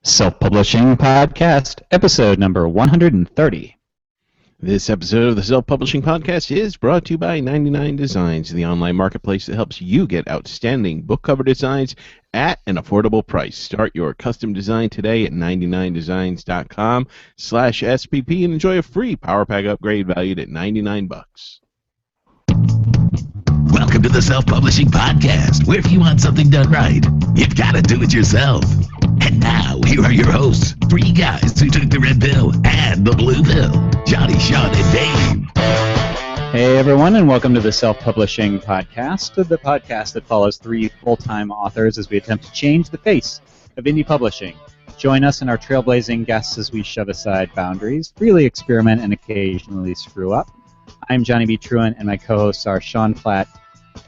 Self-Publishing Podcast, episode number 130. This episode of the Self-Publishing Podcast is brought to you by 99 Designs, the online marketplace that helps you get outstanding book cover designs at an affordable price. Start your custom design today at 99designs.com/SPP and enjoy a free Power Pack upgrade valued at $99. Welcome to the Self-Publishing Podcast, where if you want something done right, you've got to do it yourself. And now, here are your hosts, three guys who took the red pill and the blue pill, Johnny, Sean, and Dave. Hey everyone, and welcome to the Self-Publishing Podcast, the podcast that follows three full-time authors as we attempt to change the face of indie publishing. Join us and our trailblazing guests as we shove aside boundaries, freely experiment, and occasionally screw up. I'm Johnny B. Truant, and my co-hosts are Sean Platt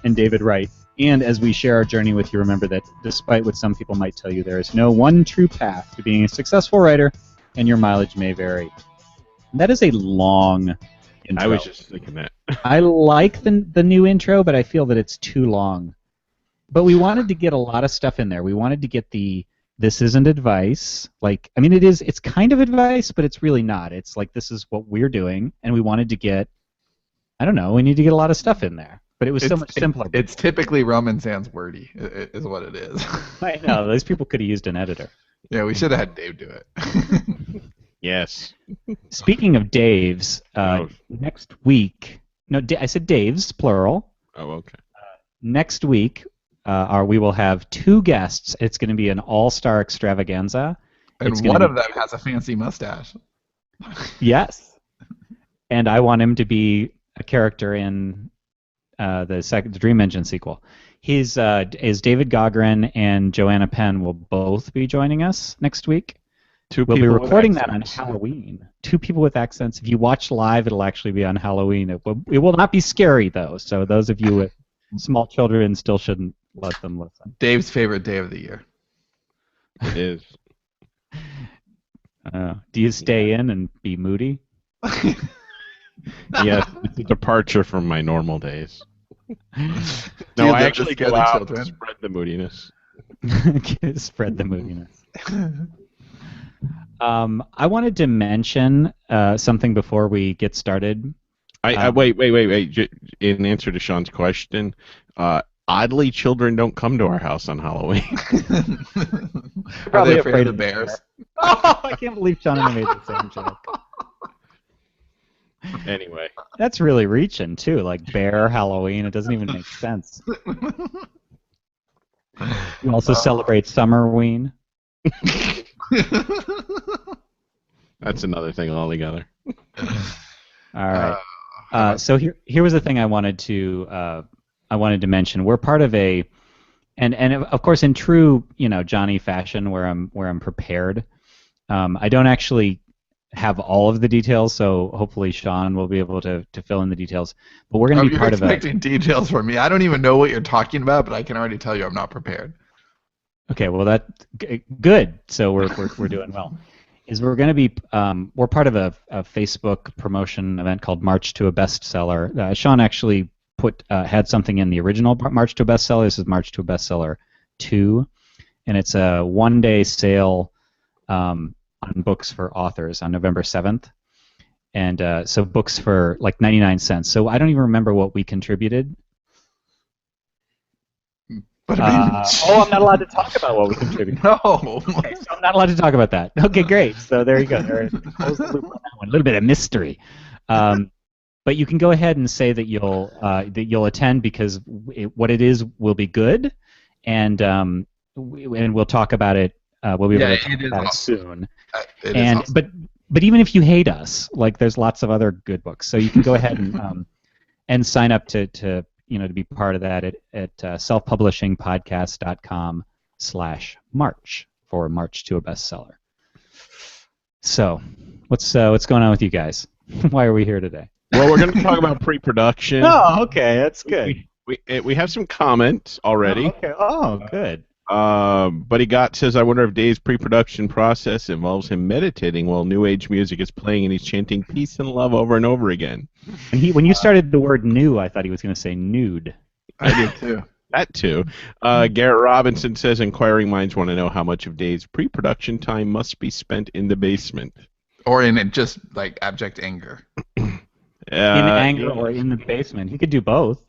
and David Wright. And as we share our journey with you, remember that despite what some people might tell you, there is no one true path to being a successful writer, and your mileage may vary. And that is a long intro. I was just thinking that. I like the new intro, but I feel that it's too long. But we wanted to get a lot of stuff in there. We wanted to get this isn't advice. It's kind of advice, but it's really not. It's like, this is what we're doing, and we wanted to get, we need to get a lot of stuff in there. But it was so much simpler. It's typically Roman sans wordy, is what it is. I know. Those people could have used an editor. Yeah, we should have had Dave do it. Yes. Speaking of Dave's, next week... No, I said Dave's, plural. Oh, okay. Next week, we will have two guests. It's going to be an all-star extravaganza. And one of them has a fancy mustache. Yes. And I want him to be a character in... the Dream Engine sequel. Is David Gaughran and Joanna Penn will both be joining us next week. We'll be recording that on Halloween. Two people with accents. If you watch live, it'll actually be on Halloween. It will not be scary, though, so those of you with small children still shouldn't let them listen. Dave's favorite day of the year. It is. Do you stay in and be moody? Yes, it's a departure from my normal days. No, I actually go out and spread the moodiness. Spread the moodiness. I wanted to mention something before we get started. Wait. In answer to Sean's question, oddly, children don't come to our house on Halloween. Are they afraid of the bears? Oh, I can't believe Sean and I made the same joke. Anyway. That's really reaching, too. Like bear, Halloween, it doesn't even make sense. You also celebrate Summerween. That's another thing altogether. All right. So here was the thing I wanted to mention. We're part of a, and of course in true Johnny fashion, where I'm prepared. I don't actually have all of the details, so hopefully Sean will be able to fill in the details. But we're going to be part of a... You're expecting details from me. I don't even know what you're talking about, but I can already tell you I'm not prepared. Okay, well good. So we're doing well. We're going to be we're part of a Facebook promotion event called March to a Bestseller. Sean actually had something in the original March to a Bestseller. This is March to a Bestseller 2, and it's a one-day sale on books for authors on November 7th. And so books for like 99 cents. So I don't even remember what we contributed. But I'm not allowed to talk about what we contributed. No. Okay, so I'm not allowed to talk about that. Okay, great. So there you go. Close the loop on that one. A little bit of mystery. But you can go ahead and say that you'll attend because what it is will be good, and we'll talk about it. We'll be able to talk about it soon. Awesome. But even if you hate us, like there's lots of other good books, so you can go ahead and sign up to be part of that at selfpublishingpodcast.com/March for March to a Bestseller. So what's going on with you guys? Why are we here today? Well, we're going to talk about pre-production. Oh, okay, that's good. We have some comments already. Oh, okay. Oh, good. Buddy Gott says, I wonder if Dave's pre-production process involves him meditating while New Age music is playing and he's chanting peace and love over and over again. And when you started the word new, I thought he was going to say nude. I did too. That too. Garrett Robinson says inquiring minds want to know how much of Dave's pre-production time must be spent in the basement. Or in just like abject anger. In anger or in the basement. He could do both.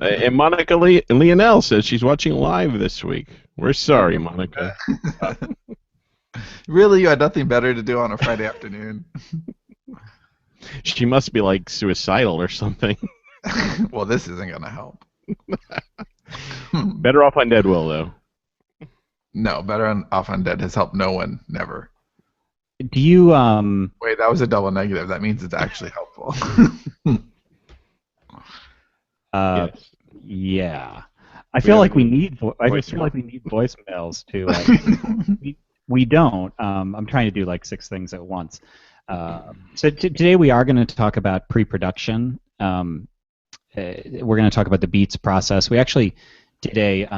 And Monica Leonel says she's watching live this week. We're sorry, Monica. Really, you had nothing better to do on a Friday afternoon? She must be like suicidal or something. Well, this isn't going to help. Better Off Undead will, though. No, Off Undead has helped no one, never. Do you Wait, that was a double negative. That means it's actually helpful. Yes. Yeah. I feel like we need voicemails too. We don't. I'm trying to do like 6 things at once. So today we are going to talk about pre-production. We're going to talk about the beats process. We actually did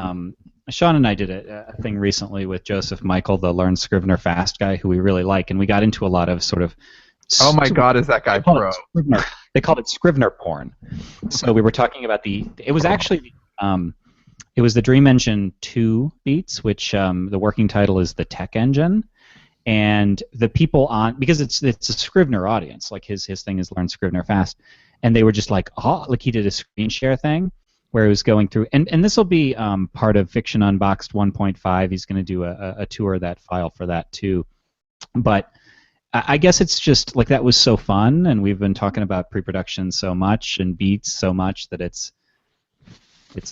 Sean and I did a thing recently with Joseph Michael, the Learn Scrivener Fast guy, who we really like, and we got into a lot of sort of. Oh my God, is that guy pro? They called it Scrivener porn. So we were talking about it was actually it was the Dream Engine 2 beats, which the working title is the Tech Engine, and the people because it's a Scrivener audience, like his thing is Learn Scrivener Fast, and they were just like, oh, like he did a screen share thing where he was going through, and this will be part of Fiction Unboxed 1.5. He's going to do a tour of that file for that too, but I guess it's just like that was so fun, and we've been talking about pre-production so much and beats so much that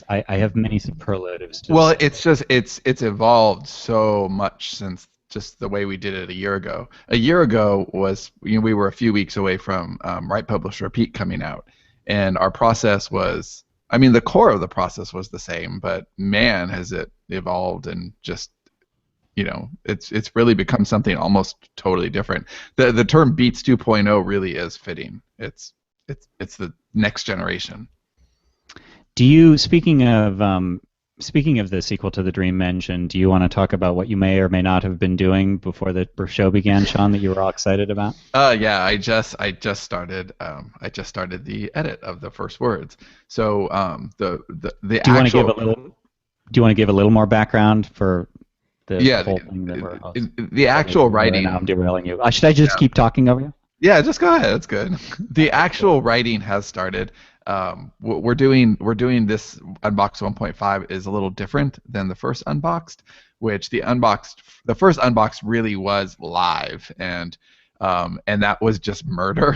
I have many superlatives. Well, it's evolved so much since just the way we did it a year ago. A year ago was we were a few weeks away from Write, Publish, Repeat coming out, and our process was, I mean, the core of the process was the same, but man, has it evolved and just. It's really become something almost totally different. The term Beats 2.0 really is fitting. It's the next generation. Do you speaking of the sequel to the Dream Engine, do you want to talk about what you may or may not have been doing before the show began, Sean, that you were all excited about? Yeah, I just started the edit of the first words. So the actual. Do you want to give a little more background for? The whole thing that we're the actual writing. Now I'm derailing you. Should I just keep talking over you? Yeah, just go ahead. That's good. The actual writing has started. We're doing this Unboxed 1.5 is a little different than the first Unboxed, which the first Unboxed really was live, and that was just murder,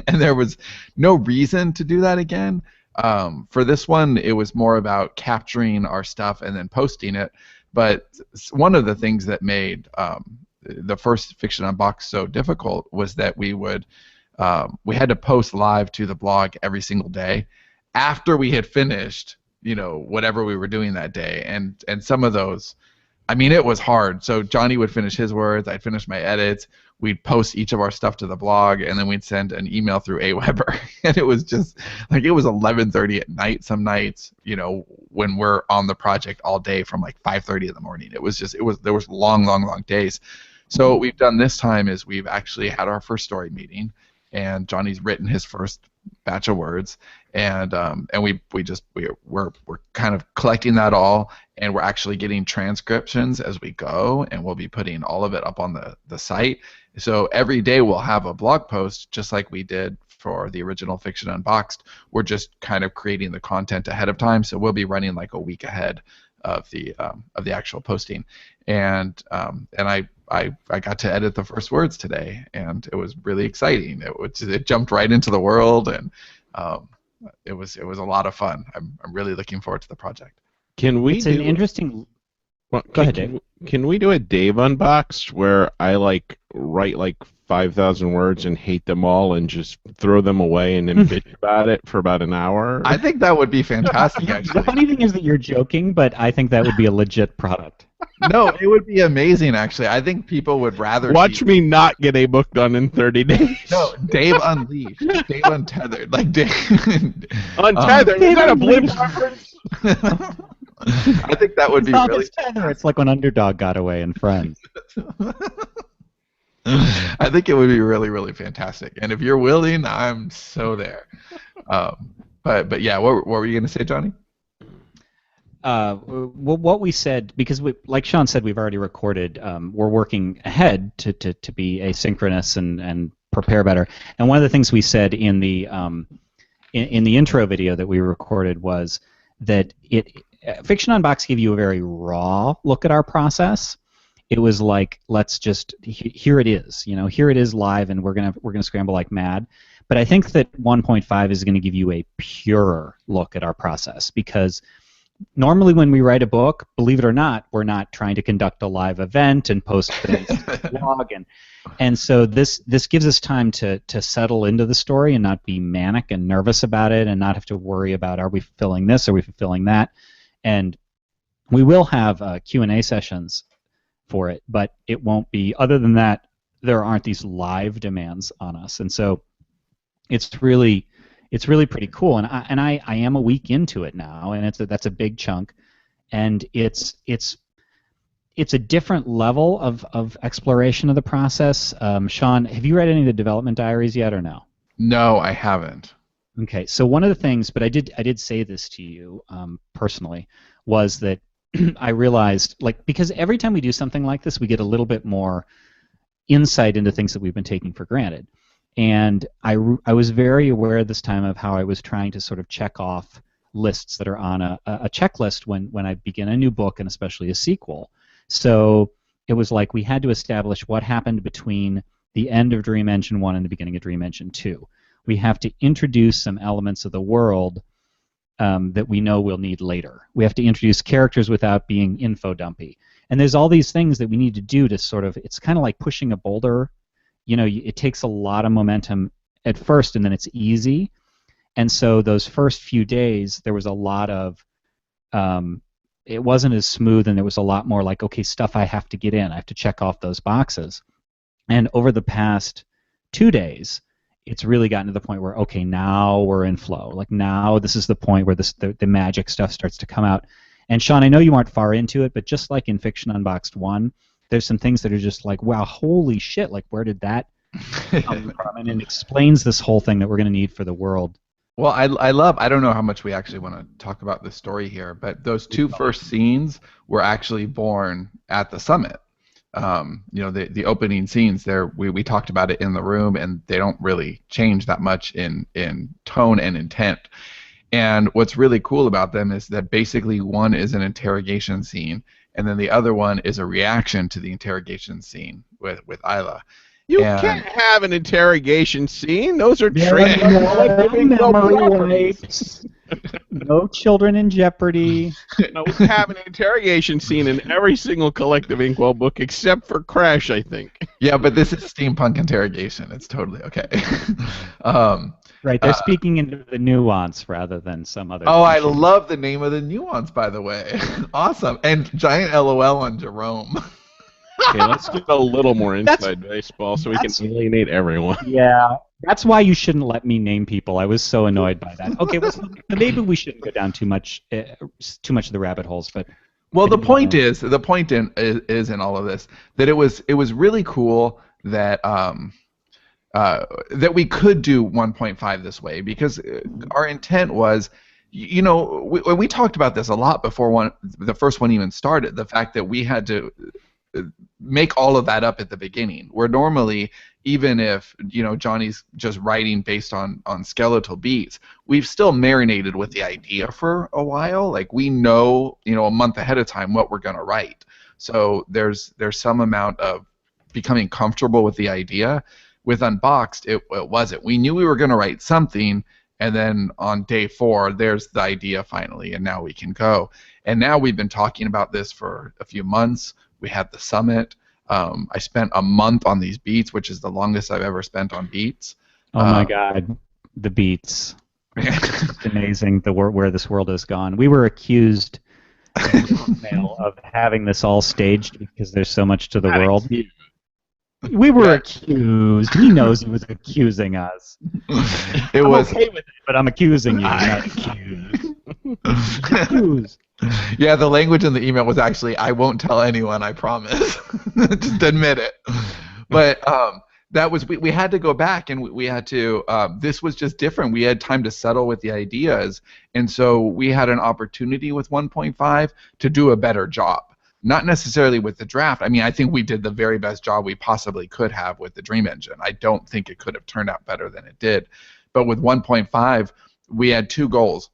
and there was no reason to do that again. For this one, it was more about capturing our stuff and then posting it. But one of the things that made the first Fiction Unboxed so difficult was that we had to post live to the blog every single day after we had finished, whatever we were doing that day. And some of those, I mean, it was hard. So Johnny would finish his words, I'd finish my edits, we'd post each of our stuff to the blog, and then we'd send an email through Aweber. And it was just like it was 11:30 at night some nights, when we're on the project all day from like 5:30 in the morning. There was long days. So what we've done this time is we've actually had our first story meeting, and Johnny's written his first batch of words, and we're kind of collecting that all, and we're actually getting transcriptions as we go, and we'll be putting all of it up on the site. So every day we'll have a blog post just like we did for the original Fiction Unboxed. We're just kind of creating the content ahead of time, so we'll be running like a week ahead of the actual posting. And I got to edit the first words today, and it was really exciting. It jumped right into the world, and it was a lot of fun. I'm really looking forward to the project. Can we? It's an interesting. Go ahead, Dave. Can we do a Dave Unboxed where I write 5,000 words and hate them all and just throw them away and then bitch about it for about an hour? I think that would be fantastic, actually. The funny thing is that you're joking, but I think that would be a legit product. No, it would be amazing, actually. I think people would rather watch me not get a book done in 30 days. No, Dave Unleashed, Dave Untethered, like Dave. Untethered. Is that a Blimp reference? I think that would be really. It's like when Underdog got away in Friends. I think it would be really, really fantastic. And if you're willing, I'm so there. But yeah, what were you going to say, Johnny? what we said, because like Sean said, we've already recorded. We're working ahead to be asynchronous and prepare better. And one of the things we said in the in the intro video that we recorded was that Fiction Unboxed gave you a very raw look at our process. It was like, let's just here it is, here it is live, and we're gonna scramble like mad. But I think that 1.5 is going to give you a purer look at our process, because normally when we write a book, believe it or not, we're not trying to conduct a live event and post things to the blog, and so this gives us time to settle into the story and not be manic and nervous about it, and not have to worry about, are we fulfilling this, are we fulfilling that. And we will have Q&A sessions for it, but it won't be, other than that, there aren't these live demands on us. And so it's really pretty cool, and I am a week into it now, and that's a big chunk, and it's a different level of exploration of the process. Sean, have you read any of the development diaries yet, or no? No, I haven't. Okay, so one of the things, but I did say this to you personally, was that I realized, because every time we do something like this, we get a little bit more insight into things that we've been taking for granted. And I was very aware this time of how I was trying to sort of check off lists that are on a checklist when I begin a new book, and especially a sequel. So it was like we had to establish what happened between the end of Dream Engine 1 and the beginning of Dream Engine 2. We have to introduce some elements of the world that we know we'll need later. We have to introduce characters without being info dumpy. And there's all these things that we need to do to sort of, it's kind of like pushing a boulder. It takes a lot of momentum at first, and then it's easy. And so those first few days, there was a lot of, it wasn't as smooth, and there was a lot more like, okay, stuff I have to get in. I have to check off those boxes. And over the past 2 days, it's really gotten to the point where, okay, now we're in flow. Like now this is the point where the magic stuff starts to come out. And Sean, I know you aren't far into it, but just like in Fiction Unboxed 1, there's some things that are just like, wow, holy shit, like where did that come from? And it explains this whole thing that we're going to need for the world. Well, I don't know how much we actually want to talk about the story here, but those two first scenes were actually born at the summit. The opening scenes there, we talked about it in the room, and they don't really change that much in tone and intent. And what's really cool about them is that basically one is an interrogation scene, and then the other one is a reaction to the interrogation scene with Isla. You can't have an interrogation scene. Those are trained. No children in jeopardy. No, we have an interrogation scene in every single Collective Inkwell book except for Crash, I think. Yeah, but this is steampunk interrogation. It's totally okay. Right, they're speaking into the nuance rather than some other. Oh, I love the name of the nuance, by the way. Awesome. And giant LOL on Jerome. Okay, let's get a little more inside baseball so we can alienate everyone. Yeah, that's why you shouldn't let me name people. I was so annoyed by that. Okay, well, maybe we shouldn't go down too much of the rabbit holes, but. Well, the point is in all of this that it was really cool that that we could do 1.5 this way, because our intent was, we talked about this a lot before the first one even started. The fact that we had to make all of that up at the beginning, where normally, even if Johnny's just writing based on skeletal beats, we've still marinated with the idea for a while. Like we know a month ahead of time what we're going to write, so there's some amount of becoming comfortable with the idea. With Unboxed, it wasn't. We knew we were going to write something, and then on day 4 there's the idea finally, and now we can go. And now we've been talking about this for a few months. We had the summit. I spent a month on these beats, which is the longest I've ever spent on beats. Oh my God, the beats! It's amazing where this world has gone. We were accused of having this all staged because there's so much to the world. We were accused. He knows he was accusing us. I'm okay with it, but I'm accusing you. Not accused. Accused. Yeah, the language in the email was actually, "I won't tell anyone, I promise." Just admit it. But that was we had to go back and we had to this was just different. We had time to settle with the ideas, and so we had an opportunity with 1.5 to do a better job. Not necessarily with the draft. I mean, I think we did the very best job we possibly could have with the Dream Engine. I don't think it could have turned out better than it did. But with 1.5, we had two goals.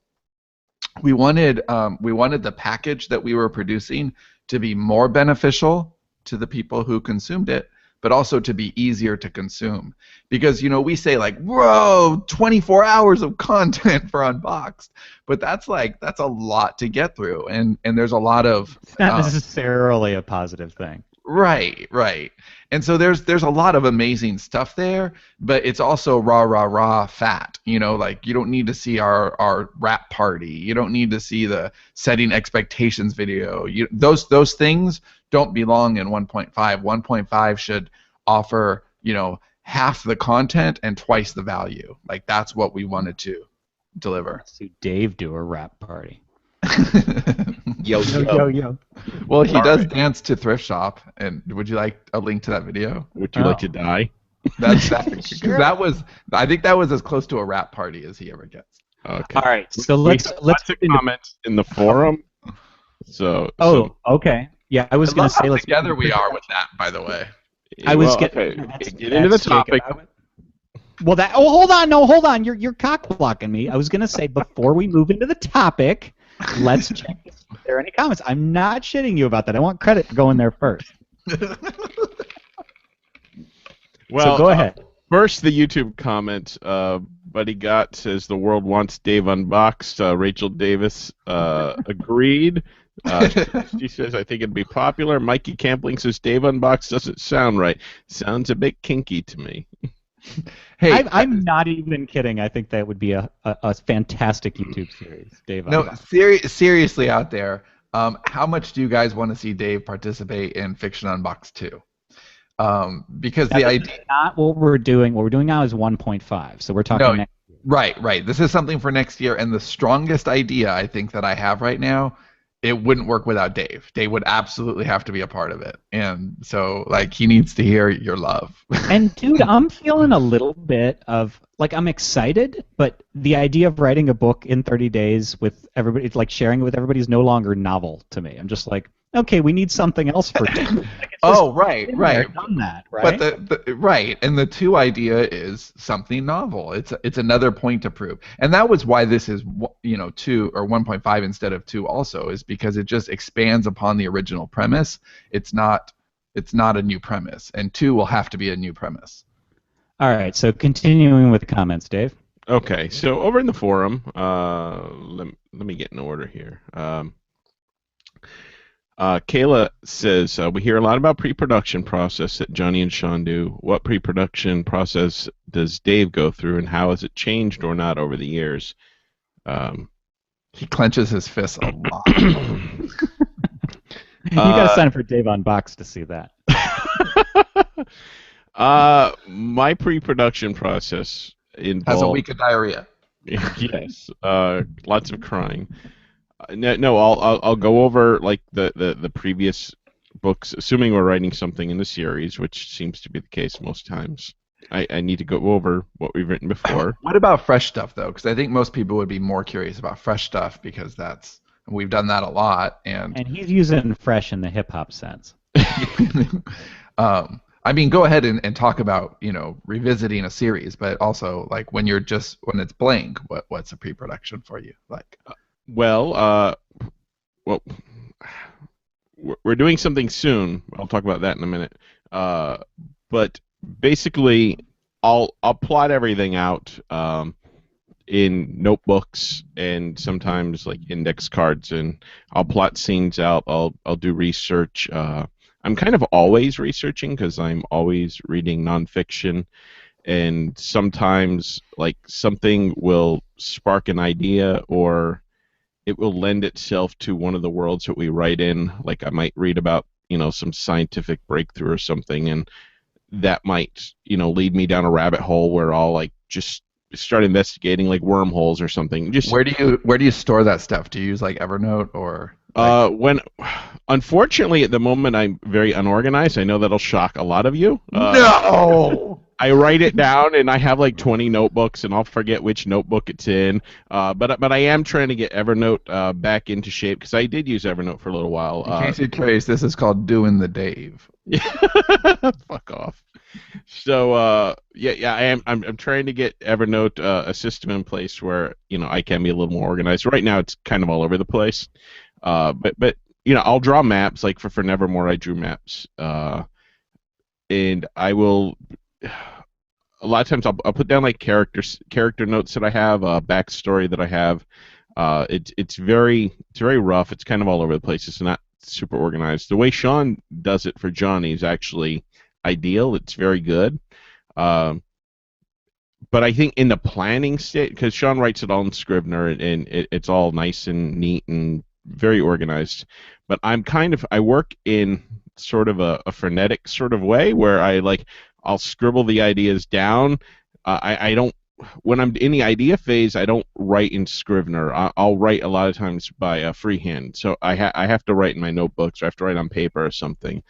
We wanted the package that we were producing to be more beneficial to the people who consumed it, but also to be easier to consume. Because, we say like, whoa, 24 hours of content for Unboxed, but that's a lot to get through, and there's a lot of... It's not necessarily a positive thing. Right. And so there's a lot of amazing stuff there, but it's also raw fat. Like you don't need to see our rap party. You don't need to see the setting expectations video. Those things don't belong in 1.5. 1.5 should offer, half the content and twice the value. Like that's what we wanted to deliver. Let's see Dave do a rap party. Yo. Well, he does dance to Thrift Shop, and would you like a link to that video? Would you like to die? That's sure. I think that was as close to a rap party as he ever gets. Okay. All right, so let's comment in the forum. Okay. Yeah, I was going to say let's together we are with that, by the way. Get into the topic. Well, hold on. You're cock blocking me. I was going to say before we move into the topic, let's check if there are any comments. I'm not shitting you about that. I want credit for going there first. Well, so go ahead. First, the YouTube comment. Buddy Gott says the world wants Dave Unboxed. Rachel Davis agreed. She says, I think it'd be popular. Mikey Campling says Dave Unboxed doesn't sound right. Sounds a bit kinky to me. Hey, I'm not even kidding. I think that would be a fantastic YouTube series, Dave. No, seriously out there, how much do you guys want to see Dave participate in Fiction Unboxed 2? Because the idea... Not what we're doing. What we're doing now is 1.5, so we're talking next year. Right. This is something for next year, and the strongest idea I think that I have right now, it wouldn't work without Dave. Dave would absolutely have to be a part of it. And so, he needs to hear your love. And, dude, I'm feeling a little bit of, I'm excited, but the idea of writing a book in 30 days with everybody, sharing it with everybody is no longer novel to me. I'm just like, okay, we need something else for Dave. Right. Done that, right? But right, and the 2 idea is something novel. It's another point to prove, and that was why this is 2 or 1.5 instead of 2 also, is because it just expands upon the original premise. It's not a new premise, and 2 will have to be a new premise. All right, so continuing with the comments, Dave. Okay, so over in the forum, let me get in order here. Kayla says, we hear a lot about pre-production process that Johnny and Sean do. What pre-production process does Dave go through, and how has it changed or not over the years? He clenches his fists a lot. You got to sign up for Dave Unboxed to see that. My pre-production process involves... Has a week of diarrhea. Yes. Lots of crying. No, I'll go over the previous books, assuming we're writing something in the series, which seems to be the case most times. I need to go over what we've written before. What about fresh stuff though? Because I think most people would be more curious about fresh stuff because we've done that a lot. And he's using fresh in the hip hop sense. I mean, go ahead and talk about revisiting a series, but also when it's blank, what's a pre-production for you like? Well, we're doing something soon. I'll talk about that in a minute. But basically, I'll plot everything out in notebooks and sometimes index cards, and I'll plot scenes out. I'll do research. I'm kind of always researching because I'm always reading nonfiction, and sometimes something will spark an idea or it will lend itself to one of the worlds that we write in. I might read about, some scientific breakthrough or something, and that might, lead me down a rabbit hole where I'll just start investigating wormholes or something. Where do you store that stuff? Do you use Evernote or? Unfortunately, at the moment, I'm very unorganized. I know that'll shock a lot of you. No. I write it down, and I have like 20 notebooks, and I'll forget which notebook it's in. But I am trying to get Evernote back into shape because I did use Evernote for a little while. In case you're curious, this is called doing the Dave. Fuck off. So yeah, I'm trying to get Evernote a system in place where I can be a little more organized. Right now, it's kind of all over the place. But I'll draw maps. Like for Nevermore, I drew maps. And I will. A lot of times I'll put down like character notes that I have, backstory that I have. It's very rough. It's kind of all over the place. It's not super organized. The way Sean does it for Johnny is actually ideal. It's very good. But I think in the planning state, because Sean writes it all in Scrivener, and it's all nice and neat and very organized. But I work in sort of a frenetic sort of way where I'll scribble the ideas down. I don't, when I'm in the idea phase, I don't write in Scrivener. I'll write a lot of times by freehand. So I have to write in my notebooks, or I have to write on paper or something.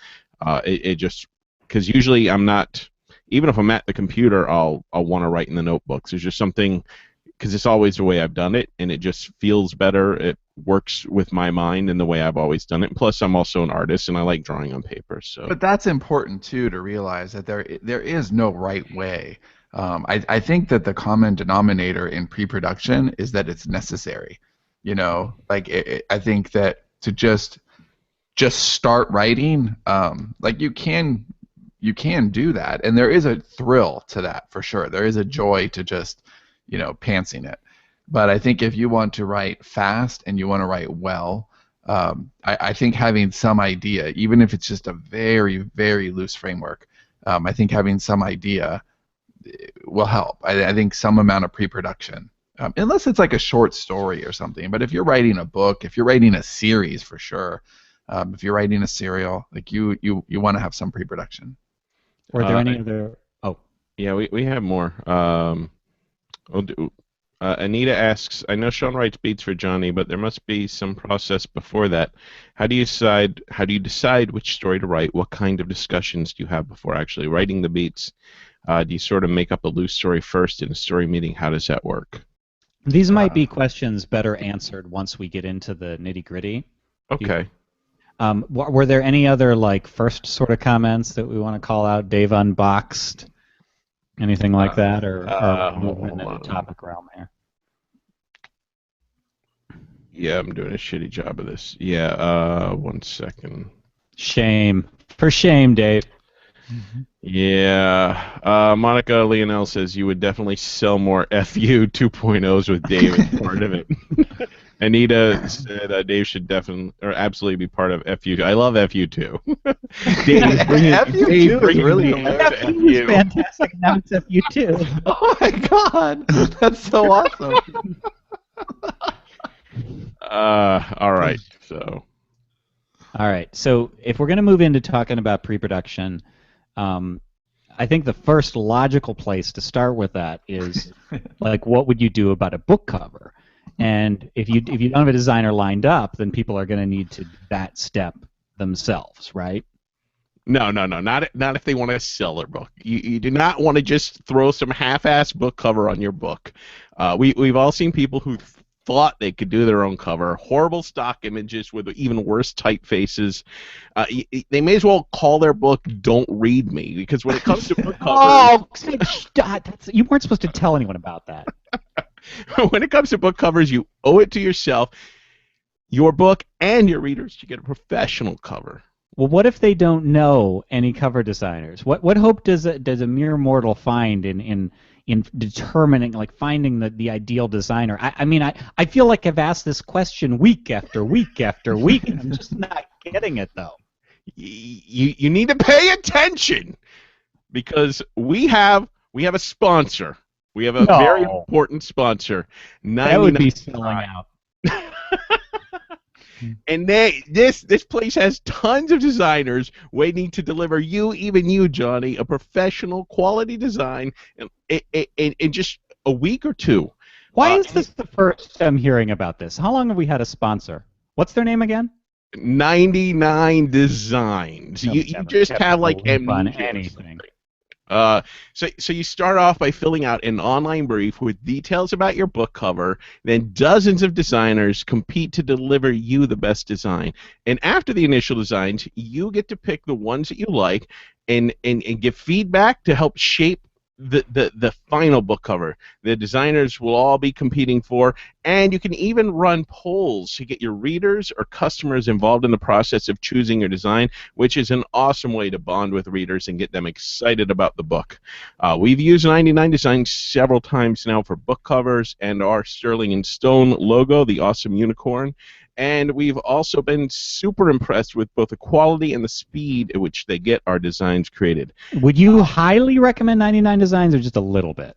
It just, because usually I'm not, even if I'm at the computer, I'll want to write in the notebooks. There's just something, because it's always the way I've done it, and it just feels better. It works with my mind and the way I've always done it. And plus, I'm also an artist, and I like drawing on paper. So. But that's important too, to realize that there is no right way. I think that the common denominator in pre-production is that it's necessary. I think that to just start writing, you can do that, and there is a thrill to that for sure. There is a joy to just pantsing it. But I think if you want to write fast and you want to write well, I think having some idea, even if it's just a very, very loose framework, I think having some idea will help. I think some amount of pre-production, unless it's like a short story or something. But if you're writing a book, if you're writing a series, for sure, if you're writing a serial, you want to have some pre-production. Were there any other? Oh, yeah, we have more. Anita asks, I know Sean writes beats for Johnny, but there must be some process before that. How do you decide which story to write? What kind of discussions do you have before actually writing the beats? Do you sort of make up a loose story first in a story meeting? How does that work? These might be questions better answered once we get into the nitty-gritty. Okay. Were there any other first sort of comments that we want to call out? Dave unboxed. Anything like that, or moving in the topic realm here? Yeah, I'm doing a shitty job of this. Yeah, 1 second. Shame. For shame, Dave. Yeah. Monica Leonel says you would definitely sell more FU 2.0s with Dave as part of it. Anita said Dave should definitely or absolutely be part of FU. I love FU too. Dave, FU2 is really FU is fantastic. Now it's FU2. Oh my god, that's so awesome. All right. So if we're going to move into talking about pre-production, I think the first logical place to start with that is what would you do about a book cover? And if you don't have a designer lined up, then people are going to need to do that step themselves, right? No, not if they want to sell their book. You do not want to just throw some half-ass book cover on your book. We've all seen people who thought they could do their own cover, horrible stock images with even worse typefaces. They may as well call their book "Don't Read Me," because when it comes to book covers, you weren't supposed to tell anyone about that. When it comes to book covers, you owe it to yourself, your book, and your readers to get a professional cover. Well, what if they don't know any cover designers? What hope does a mere mortal find in determining, finding the ideal designer? I feel like I've asked this question week after week after week, and I'm just not getting it, though. You need to pay attention, because we have a sponsor. We have a very important sponsor. That would be selling out. And this place has tons of designers waiting to deliver even you, Johnny, a professional quality design in just a week or two. Why is this the first I'm hearing about this? How long have we had a sponsor? What's their name again? 99 Designs. You just have amnesia. Anything. So you start off by filling out an online brief with details about your book cover. Then dozens of designers compete to deliver you the best design. And after the initial designs, you get to pick the ones that you like and give feedback to help shape the final book cover. The designers will all be competing for, and you can even run polls to get your readers or customers involved in the process of choosing your design, which is an awesome way to bond with readers and get them excited about the book. We've used 99 Designs several times now for book covers and our Sterling and Stone logo, the awesome unicorn. And we've also been super impressed with both the quality and the speed at which they get our designs created. Would you highly recommend 99 Designs or just a little bit?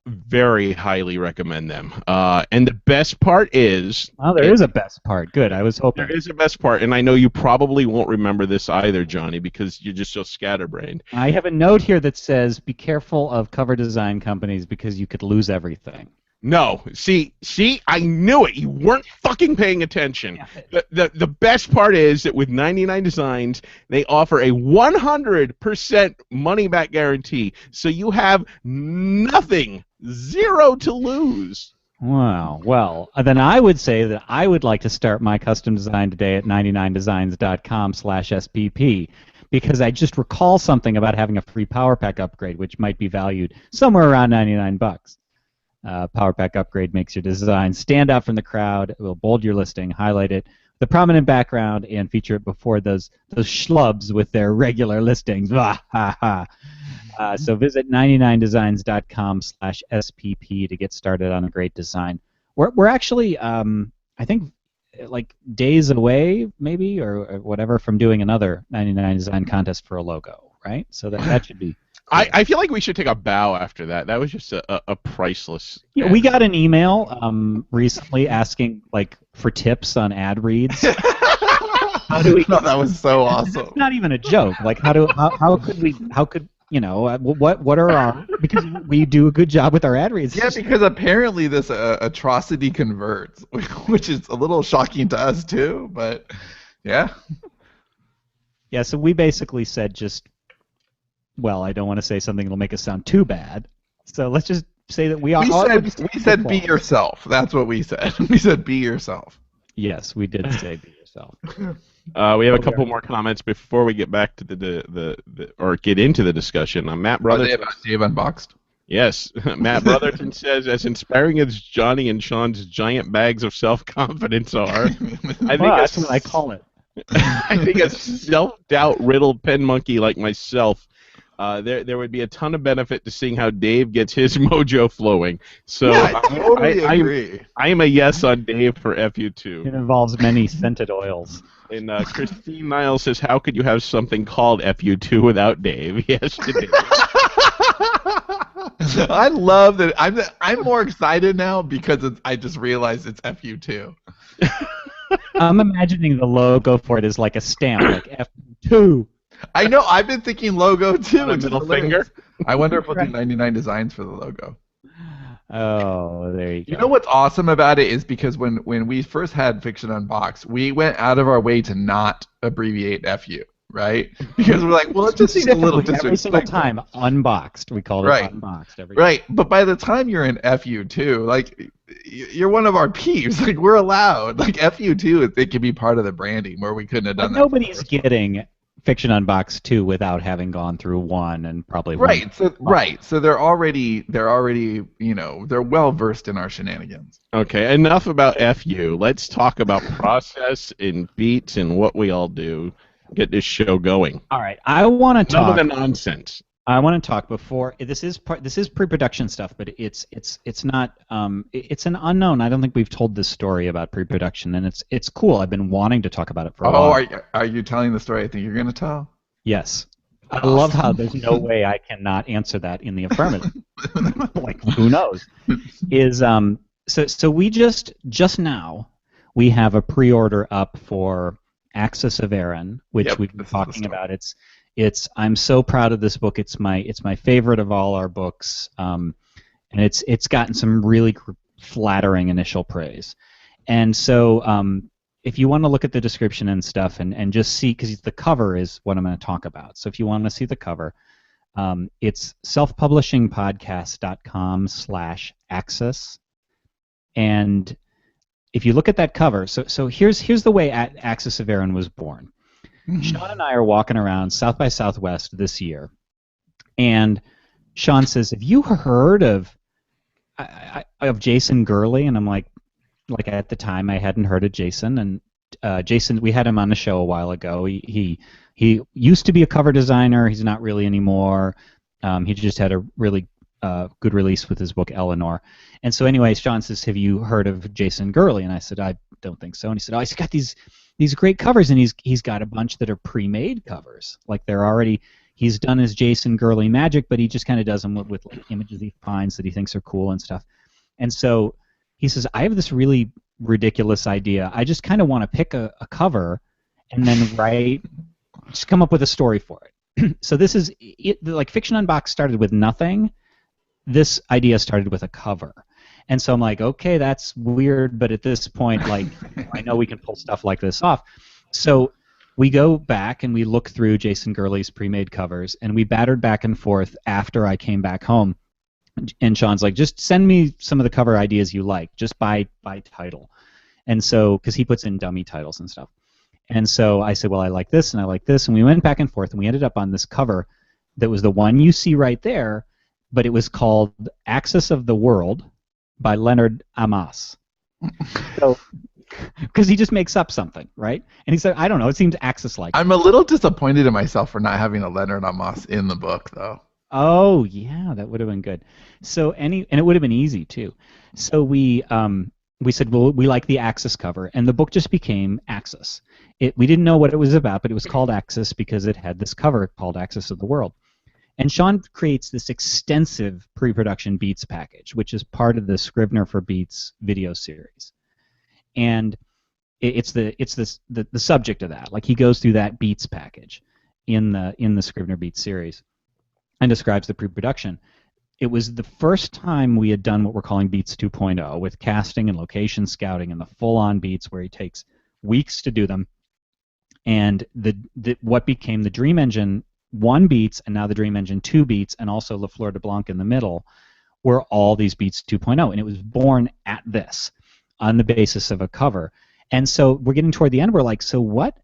Very highly recommend them. And the best part is... Oh, there is a best part. Good. I was hoping. There is a best part, and I know you probably won't remember this either, Johnny, because you're just so scatterbrained. I have a note here that says, be careful of cover design companies because you could lose everything. No, see, I knew it. You weren't fucking paying attention. The best part is that with 99 Designs, they offer a 100% money-back guarantee, so you have nothing, zero to lose. Wow. Well, then I would say that I would like to start my custom design today at 99designs.com/SPP. Because I just recall something about having a free Power Pack upgrade, which might be valued somewhere around $99. Power Pack upgrade makes your design stand out from the crowd. It will bold your listing, highlight it, the prominent background, and feature it before those schlubs with their regular listings. So visit 99designs.com/SPP to get started on a great design. We're actually, I think, like days away, maybe, or whatever, from doing another 99 Design contest for a logo, right? So that should be... I feel like we should take a bow after that. That was just a priceless... Yeah, we got an email recently asking for tips on ad reads. How do we... No, that was so awesome. It's not even a joke. Like how could what are our... Because we do a good job with our ad reads. Yeah, because apparently this atrocity converts, which is a little shocking to us too, but yeah. Yeah, so we basically said well, I don't want to say something that'll make us sound too bad. So let's just say that we said be yourself. That's what we said. We said be yourself. Yes, we did say be yourself. We have a couple more comments before we get back to or get into the discussion. Matt Brotherton. Are they about Dave Unboxed? Yes, Matt Brotherton says, as inspiring as Johnny and Sean's giant bags of self-confidence are, that's what I call it. I think a self-doubt riddled pen monkey like myself, there would be a ton of benefit to seeing how Dave gets his mojo flowing. So yeah, I totally agree. I am a yes on Dave for FU2. It involves many scented oils. And Christine Niles says, how could you have something called FU2 without Dave? Yes, Dave. I love that. I'm more excited now because I just realized it's FU2. I'm imagining the logo for it is like a stamp, like FU2. I know. I've been thinking logo too. A middle finger. I wonder if we'll do 99 Designs for the logo. Oh, there you go. You know what's awesome about it is because when we first had Fiction Unboxed, we went out of our way to not abbreviate FU, right? Because we're like, well, it just seems a little disrespectful. Every single time, Unboxed. We called it Unboxed every time. Right, but by the time you're in FU2, like, you're one of our peeps. Like, we're allowed. Like, FU2, it can be part of the branding where we couldn't have done that. Nobody's getting Fiction Unboxed 2 without having gone through 1 and probably so they're already they're well versed in our shenanigans. Okay, enough about FU. Let's talk about process and beats and what we all do. Get this show going. All right, I want to talk. None of the nonsense. I want to talk before this is pre-production stuff, but it's not it's an unknown. I don't think we've told this story about pre-production, and it's cool. I've been wanting to talk about it for a while. Oh, are you telling the story I think you're going to tell? Yes. I love how there's no way I cannot answer that in the affirmative. Like, who knows? So we just now we have a pre-order up for Axis of Aaron, which we've been talking about. I'm so proud of this book. It's my favorite of all our books, and it's gotten some really flattering initial praise. And so if you want to look at the description and stuff and just see, because the cover is what I'm going to talk about. So if you want to see the cover, It's selfpublishingpodcast.com/access. And if you look at that cover, so here's the way Axis of Aaron was born. Sean and I are walking around South by Southwest this year, and Sean says, "Have you heard of Jason Gurley?" And I'm like at the time I hadn't heard of Jason, and Jason, we had him on the show a while ago. He used to be a cover designer. He's not really anymore. He just had a really good release with his book Eleanor. And so anyway, Sean says, "Have you heard of Jason Gurley?" And I said, "I don't think so." And he said, "Oh, he's got these great covers, and he's got a bunch that are pre-made covers. Like they're already, he's done his Jason Gurley magic, but he just kind of does them with like images he finds that he thinks are cool and stuff." And so he says, "I have this really ridiculous idea. I just kind of want to pick a cover and then just come up with a story for it." So this is like Fiction Unboxed started with nothing. This idea started with a cover. And so I'm like, okay, that's weird, but at this point, like, I know we can pull stuff like this off. So we go back and we look through Jason Gurley's pre-made covers, and we battered back and forth after I came back home. And Sean's like, "Just send me some of the cover ideas you like, just by title." And so, because he puts in dummy titles and stuff. And so I said, "Well, I like this and I like this." And we went back and forth, and we ended up on this cover that was the one you see right there, but it was called Axis of the World by Leonard Amas. So, because he just makes up something, right? And he said, "I don't know, it seems Axis-like." I'm a little disappointed in myself for not having a Leonard Amas in the book, though. Oh yeah, that would have been good. So and it would have been easy too. So we said, well, we like the Axis cover, and the book just became Axis. We didn't know what it was about, but it was called Axis because it had this cover called Axis of the World. And Sean creates this extensive pre-production Beats package, which is part of the Scrivener for Beats video series. And it's the subject of that. Like he goes through that Beats package in the Scrivener Beats series and describes the pre-production. It was the first time we had done what we're calling Beats 2.0 with casting and location scouting and the full-on beats where he takes weeks to do them. And what became the Dream Engine 1 beats and now the Dream Engine 2 beats and also La Fleur de Blanc in the middle were all these Beats 2.0. And it was born at this on the basis of a cover. And so we're getting toward the end. We're like, so what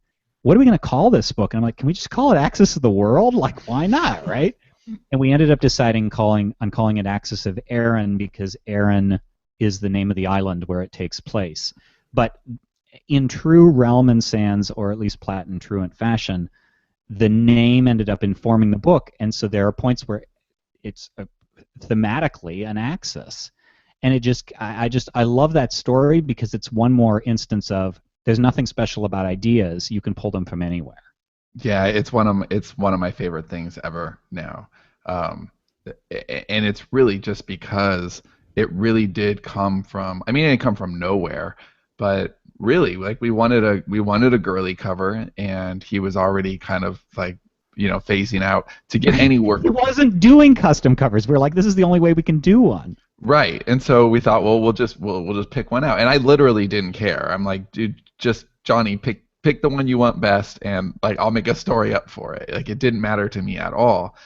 are we going to call this book? And I'm like, can we just call it Axis of the World? Like, why not, right? And we ended up deciding calling it Axis of Aaron because Aaron is the name of the island where it takes place. But in true Realm and Sands, or at least Platt and Truant fashion, the name ended up informing the book, and so there are points where it's thematically an axis. And I love that story because it's one more instance of there's nothing special about ideas. You can pull them from anywhere. Yeah, it's one of my favorite things ever now, and it's really just because it really did come from. I mean, it didn't come from nowhere, but really, like we wanted a girly cover, and he was already kind of like, phasing out to get any work. He wasn't doing custom covers. We were like, this is the only way we can do one. Right, and so we thought, well, we'll just pick one out, and I literally didn't care. I'm like, dude, just Johnny, pick the one you want best, and like I'll make a story up for it. Like it didn't matter to me at all.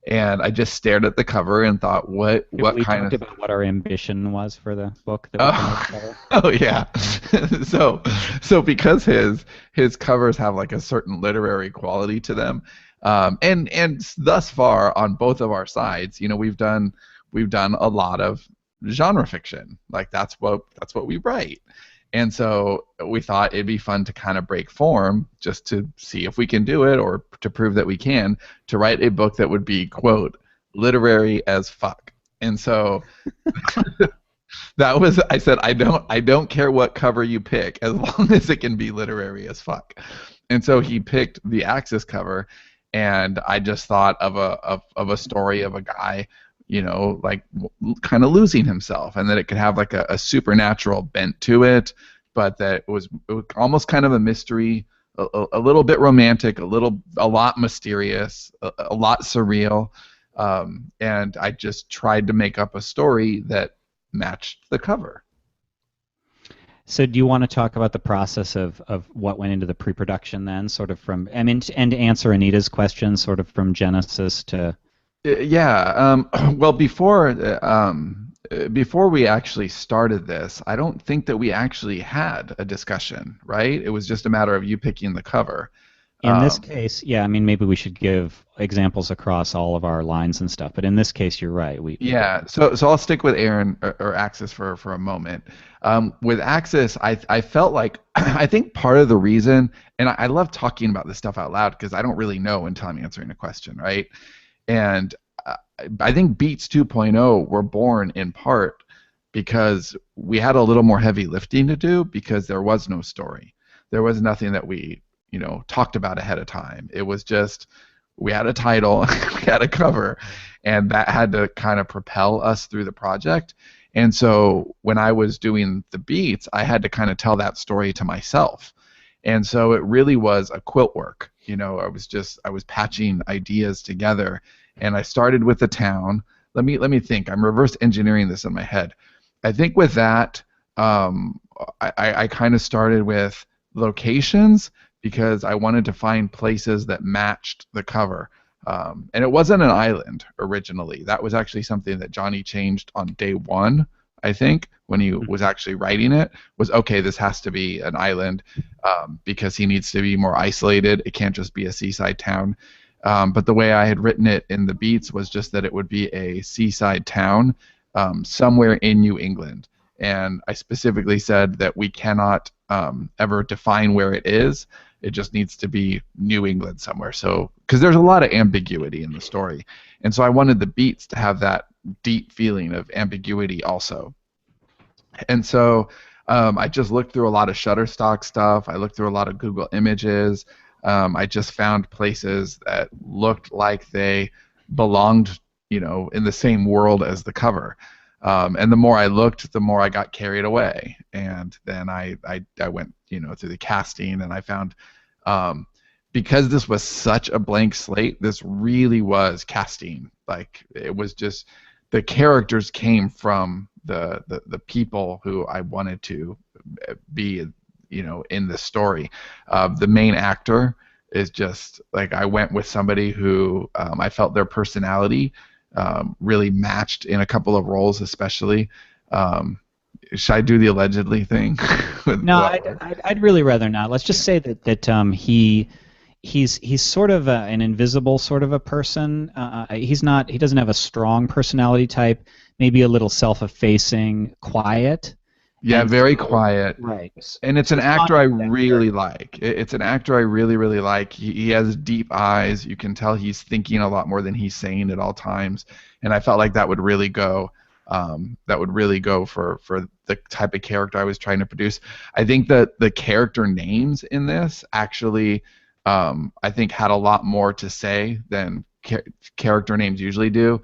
And I just stared at the cover and thought, what kind of... We talked about what our ambition was for the book that we covered. Oh yeah. so because his covers have like a certain literary quality to them, and thus far on both of our sides, we've done a lot of genre fiction. Like that's what we write. And so we thought it'd be fun to kind of break form just to see if we can do it or to prove that we can, to write a book that would be, quote, literary as fuck. And so I said, I don't care what cover you pick as long as it can be literary as fuck. And so he picked the Axis cover, and I just thought of a story of a guy, like kind of losing himself, and that it could have like a supernatural bent to it, but that it was almost kind of a mystery, a little bit romantic, a lot mysterious, a lot surreal, and I just tried to make up a story that matched the cover. So do you want to talk about the process of what went into the pre-production then, sort of from, and to answer Anita's question, sort of from Genesis to Yeah. Well, before we actually started this, I don't think that we actually had a discussion, right? It was just a matter of you picking the cover. In this Um, case, yeah, I mean, maybe we should give examples across all of our lines and stuff. But in this case, you're right. We did. Yeah, so I'll stick with Aaron or Axis for a moment. With Axis, I felt like I think part of the reason, and I love talking about this stuff out loud because I don't really know until I'm answering a question, right? And uh, I think Beats 2.0 were born in part because we had a little more heavy lifting to do because there was no story. There was nothing that we, talked about ahead of time. It was just we had a title, we had a cover, and that had to kind of propel us through the project. And so when I was doing the beats, I had to kind of tell that story to myself. And so it really was a quilt work. I was patching ideas together, and I started with the town. Let me think. I'm reverse engineering this in my head. I think with that, I kind of started with locations because I wanted to find places that matched the cover. And it wasn't an island originally. That was actually something that Johnny changed on day one, I think, when he was actually writing it, was okay, this has to be an island because he needs to be more isolated. It can't just be a seaside town. But the way I had written it in the beats was just that it would be a seaside town somewhere in New England. And I specifically said that we cannot ever define where it is. It just needs to be New England somewhere. So, because there's a lot of ambiguity in the story, and so I wanted the beats to have that deep feeling of ambiguity also. And so I just looked through a lot of Shutterstock stuff. I looked through a lot of Google Images. I just found places that looked like they belonged, in the same world as the cover. And the more I looked, the more I got carried away. And then I went, through the casting, and I found, because this was such a blank slate, this really was casting. Like, it was just, the characters came from the people who I wanted to be, in the story. The main actor is just, like, I went with somebody who I felt their personality really matched in a couple of roles, especially. Should I do the allegedly thing? No, I'd really rather not. Let's just say that he's sort of an invisible sort of a person. He doesn't have a strong personality type. Maybe a little self-effacing, quiet. Yeah, very quiet. Right. And it's an actor I really like. It's an actor I really, really like. He has deep eyes. You can tell he's thinking a lot more than he's saying at all times. And I felt like that would really go. For the type of character I was trying to produce. I think that the character names in this actually, I think, had a lot more to say than character names usually do.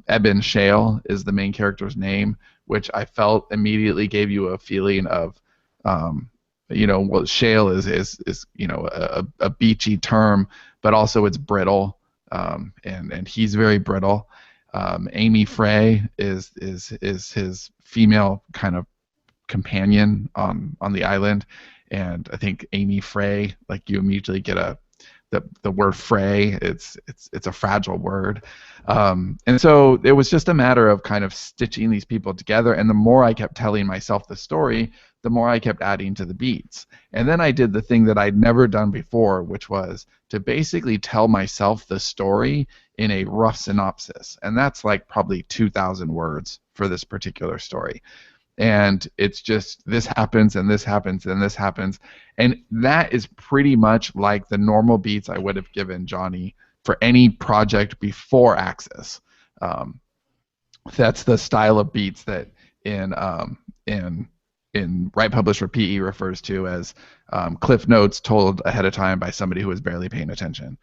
Eben Shale is the main character's name, which I felt immediately gave you a feeling of, well, shale is a beachy term, but also it's brittle, and he's very brittle. Amy Frey is his female kind of companion on the island, and I think Amy Frey, like, you immediately get the word fray. It's a fragile word, and so it was just a matter of kind of stitching these people together. And the more I kept telling myself the story, the more I kept adding to the beats. And then I did the thing that I'd never done before, which was to basically tell myself the story in a rough synopsis, and that's like probably 2,000 words for this particular story. And it's just, this happens and this happens and this happens, and that is pretty much like the normal beats I would have given Johnny for any project before Axis. That's the style of beats that in Write Publish Repeat he refers to as cliff notes told ahead of time by somebody who was barely paying attention.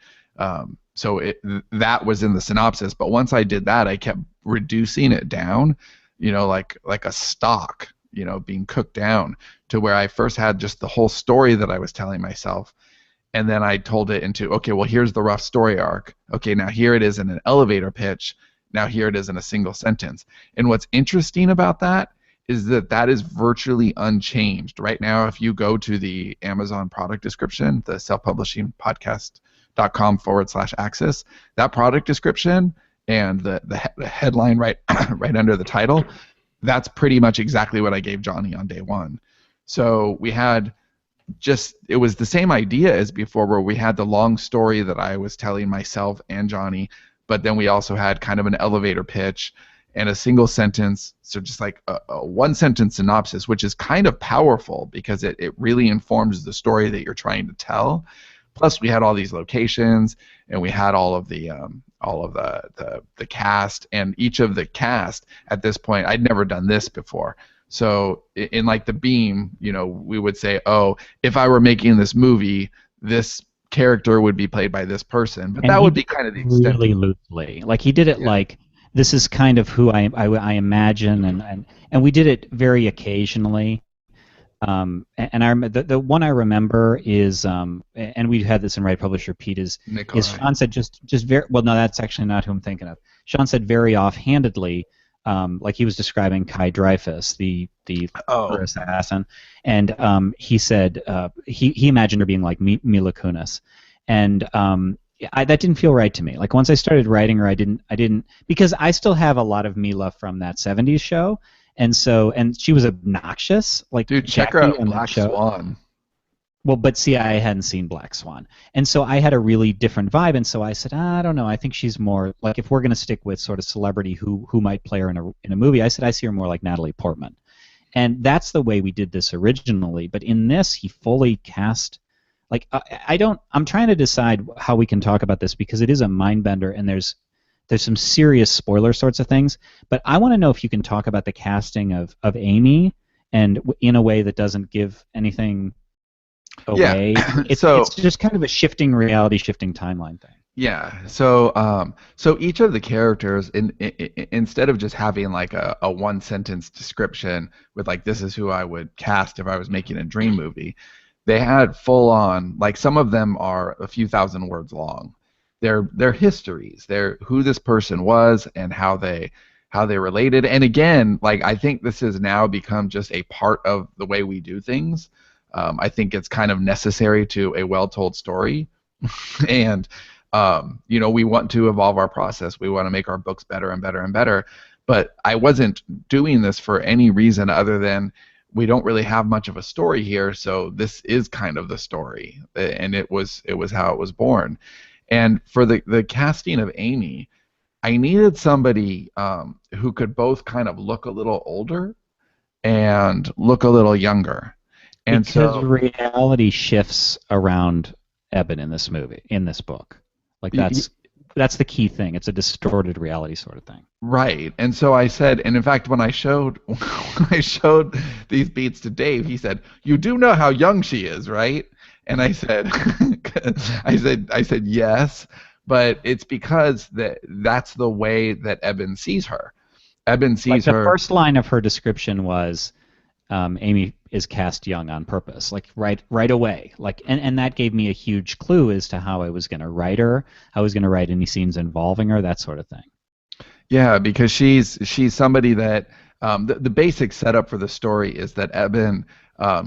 So that was in the synopsis, but once I did that, I kept reducing it down, like a stock, being cooked down to where I first had just the whole story that I was telling myself, and then I told it into, okay, well, here's the rough story arc. Okay, now here it is in an elevator pitch. Now here it is in a single sentence. And what's interesting about that is that is virtually unchanged. Right now, if you go to the Amazon product description, the self-publishing podcast.com/Axis, that product description and the headline right right under the title, that's pretty much exactly what I gave Johnny on day one. So we had it was the same idea as before, where we had the long story that I was telling myself and Johnny, but then we also had kind of an elevator pitch and a single sentence, so just like a one sentence synopsis, which is kind of powerful because it really informs the story that you're trying to tell. Plus we had all these locations, and we had all of the cast, and each of the cast at this point, I'd never done this before. So in like the beam, we would say, oh, if I were making this movie, this character would be played by this person, but that would be kind of the extent. Really loosely, like he did it like this is kind of who I imagine, and we did it very occasionally. And the one I remember is, and we had this in Right Publisher Pete, is Sean said just very well. No, that's actually not who I'm thinking of. Sean said very offhandedly, like he was describing Kai Dreyfus, the assassin, and he said he imagined her being like Mila Kunis, and that didn't feel right to me. Like once I started writing her, I didn't because I still have a lot of Mila from that '70s show. And she was obnoxious. Like, dude, check her out on Black Swan. Well, but see, I hadn't seen Black Swan, and so I had a really different vibe. And so I said, I don't know. I think she's more like, if we're going to stick with sort of celebrity who might play her in a movie, I said I see her more like Natalie Portman, and that's the way we did this originally. But in this, he fully cast. Like I'm trying to decide how we can talk about this because it is a mind bender, and there's some serious spoiler sorts of things, but I want to know if you can talk about the casting of Amy, and in a way that doesn't give anything away. Yeah. It's just kind of a shifting timeline thing. Yeah. So each of the characters, instead of just having like a one sentence description with like, this is who I would cast if I was making a dream movie, they had full on, like, some of them are a few thousand words long. Their histories, who this person was and how they related. And again, like, I think this has now become just a part of the way we do things. I think it's kind of necessary to a well-told story, and we want to evolve our process. We want to make our books better and better and better. But I wasn't doing this for any reason other than we don't really have much of a story here, so this is kind of the story, and it was how it was born. And for the casting of Amy, I needed somebody who could both kind of look a little older and look a little younger. And because reality shifts around Eben in this book. Like that's the key thing. It's a distorted reality sort of thing. Right. And so I said, and in fact, when I showed these beats to Dave, he said, "You do know how young she is, right?" And I said, I said yes, but it's because that's the way that Eben sees her. Eben sees her. The first line of her description was, Amy is cast young on purpose, like right away. Like, and that gave me a huge clue as to how I was going to write her, how I was going to write any scenes involving her, that sort of thing. Yeah, because she's somebody that the basic setup for the story is that Eben,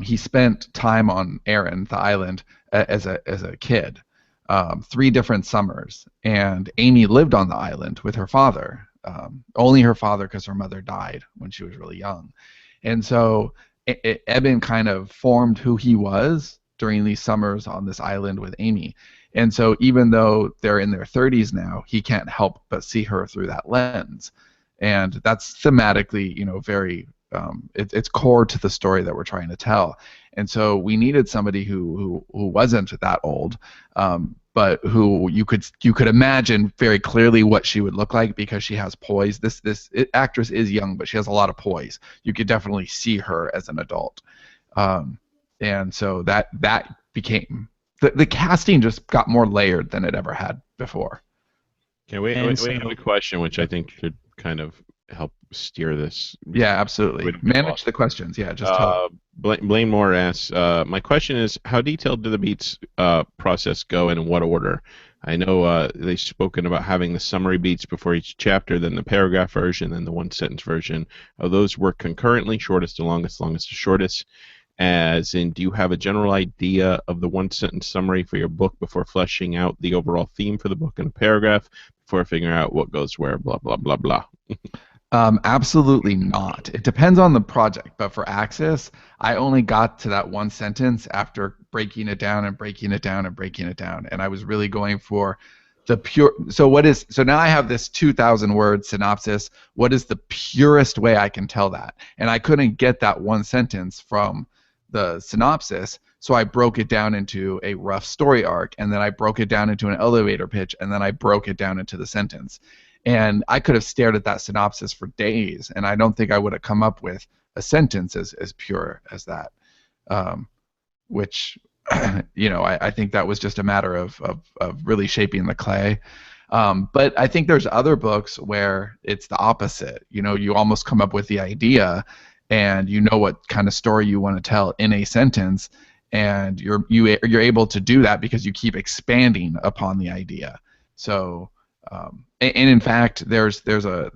he spent time on Erin, the island, as a kid, 3 different summers, and Amy lived on the island with her father, only her father because her mother died when she was really young, and so Eben kind of formed who he was during these summers on this island with Amy. And so even though they're in their 30s now, he can't help but see her through that lens. And that's thematically, very, it's core to the story that we're trying to tell. And so we needed somebody who wasn't that old, but who you could imagine very clearly what she would look like because she has poise. This actress is young, but she has a lot of poise. You could definitely see her as an adult. And so that became... The casting just got more layered than it ever had before. Okay, we have a question which I think should kind of help steer this. Yeah, absolutely. Manage the questions. Yeah, just tell. Blaine Moore asks, my question is, how detailed do the beats process go and in what order? I know they've spoken about having the summary beats before each chapter, then the paragraph version, then the one-sentence version. Those work concurrently, shortest to longest, longest to shortest. As in, do you have a general idea of the one-sentence summary for your book before fleshing out the overall theme for the book in a paragraph for figuring out what goes where, blah, blah, blah, blah? Absolutely not. It depends on the project, but for Axis, I only got to that one sentence after breaking it down and breaking it down and breaking it down, and I was really going for the pure. So now I have this 2,000 word synopsis. What is the purest way I can tell that? And I couldn't get that one sentence from the synopsis, so I broke it down into a rough story arc, and then I broke it down into an elevator pitch, and then I broke it down into the sentence. And I could have stared at that synopsis for days, and I don't think I would have come up with a sentence as pure as that. Which, I think that was just a matter of really shaping the clay. But I think there's other books where it's the opposite. You almost come up with the idea, and you know what kind of story you want to tell in a sentence, and you're able to do that because you keep expanding upon the idea. So. And in fact, there's a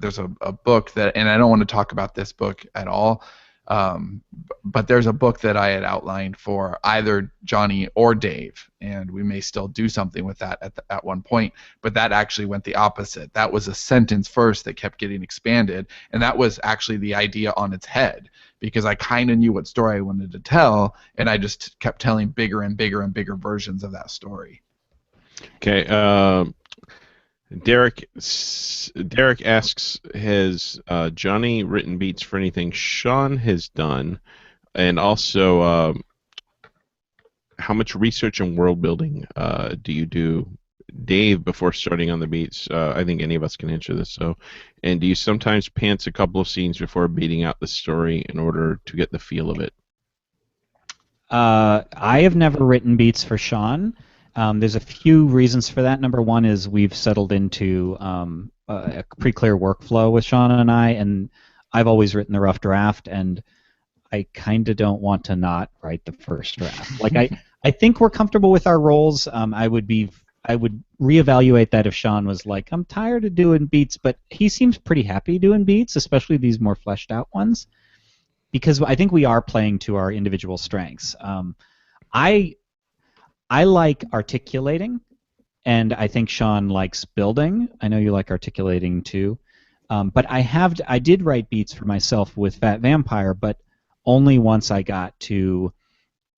book that, and I don't want to talk about this book at all, but there's a book that I had outlined for either Johnny or Dave, and we may still do something with that at one point. But that actually went the opposite. That was a sentence first that kept getting expanded, and that was actually the idea on its head, because I kind of knew what story I wanted to tell, and I just kept telling bigger and bigger and bigger versions of that story. Okay. Derek asks, has Johnny written beats for anything Sean has done? And also, how much research and world building do you do, Dave, before starting on the beats? I think any of us can answer this. And do you sometimes pants a couple of scenes before beating out the story in order to get the feel of it? I have never written beats for Sean. There's a few reasons for that. Number one is we've settled into a pretty clear workflow with Sean and I, and I've always written the rough draft, and I kind of don't want to not write the first draft. Like I think we're comfortable with our roles. I would reevaluate that if Sean was like, I'm tired of doing beats, but he seems pretty happy doing beats, especially these more fleshed out ones, because I think we are playing to our individual strengths. I like articulating, and I think Sean likes building. I know you like articulating too. But I did write beats for myself with Fat Vampire, but only once I got to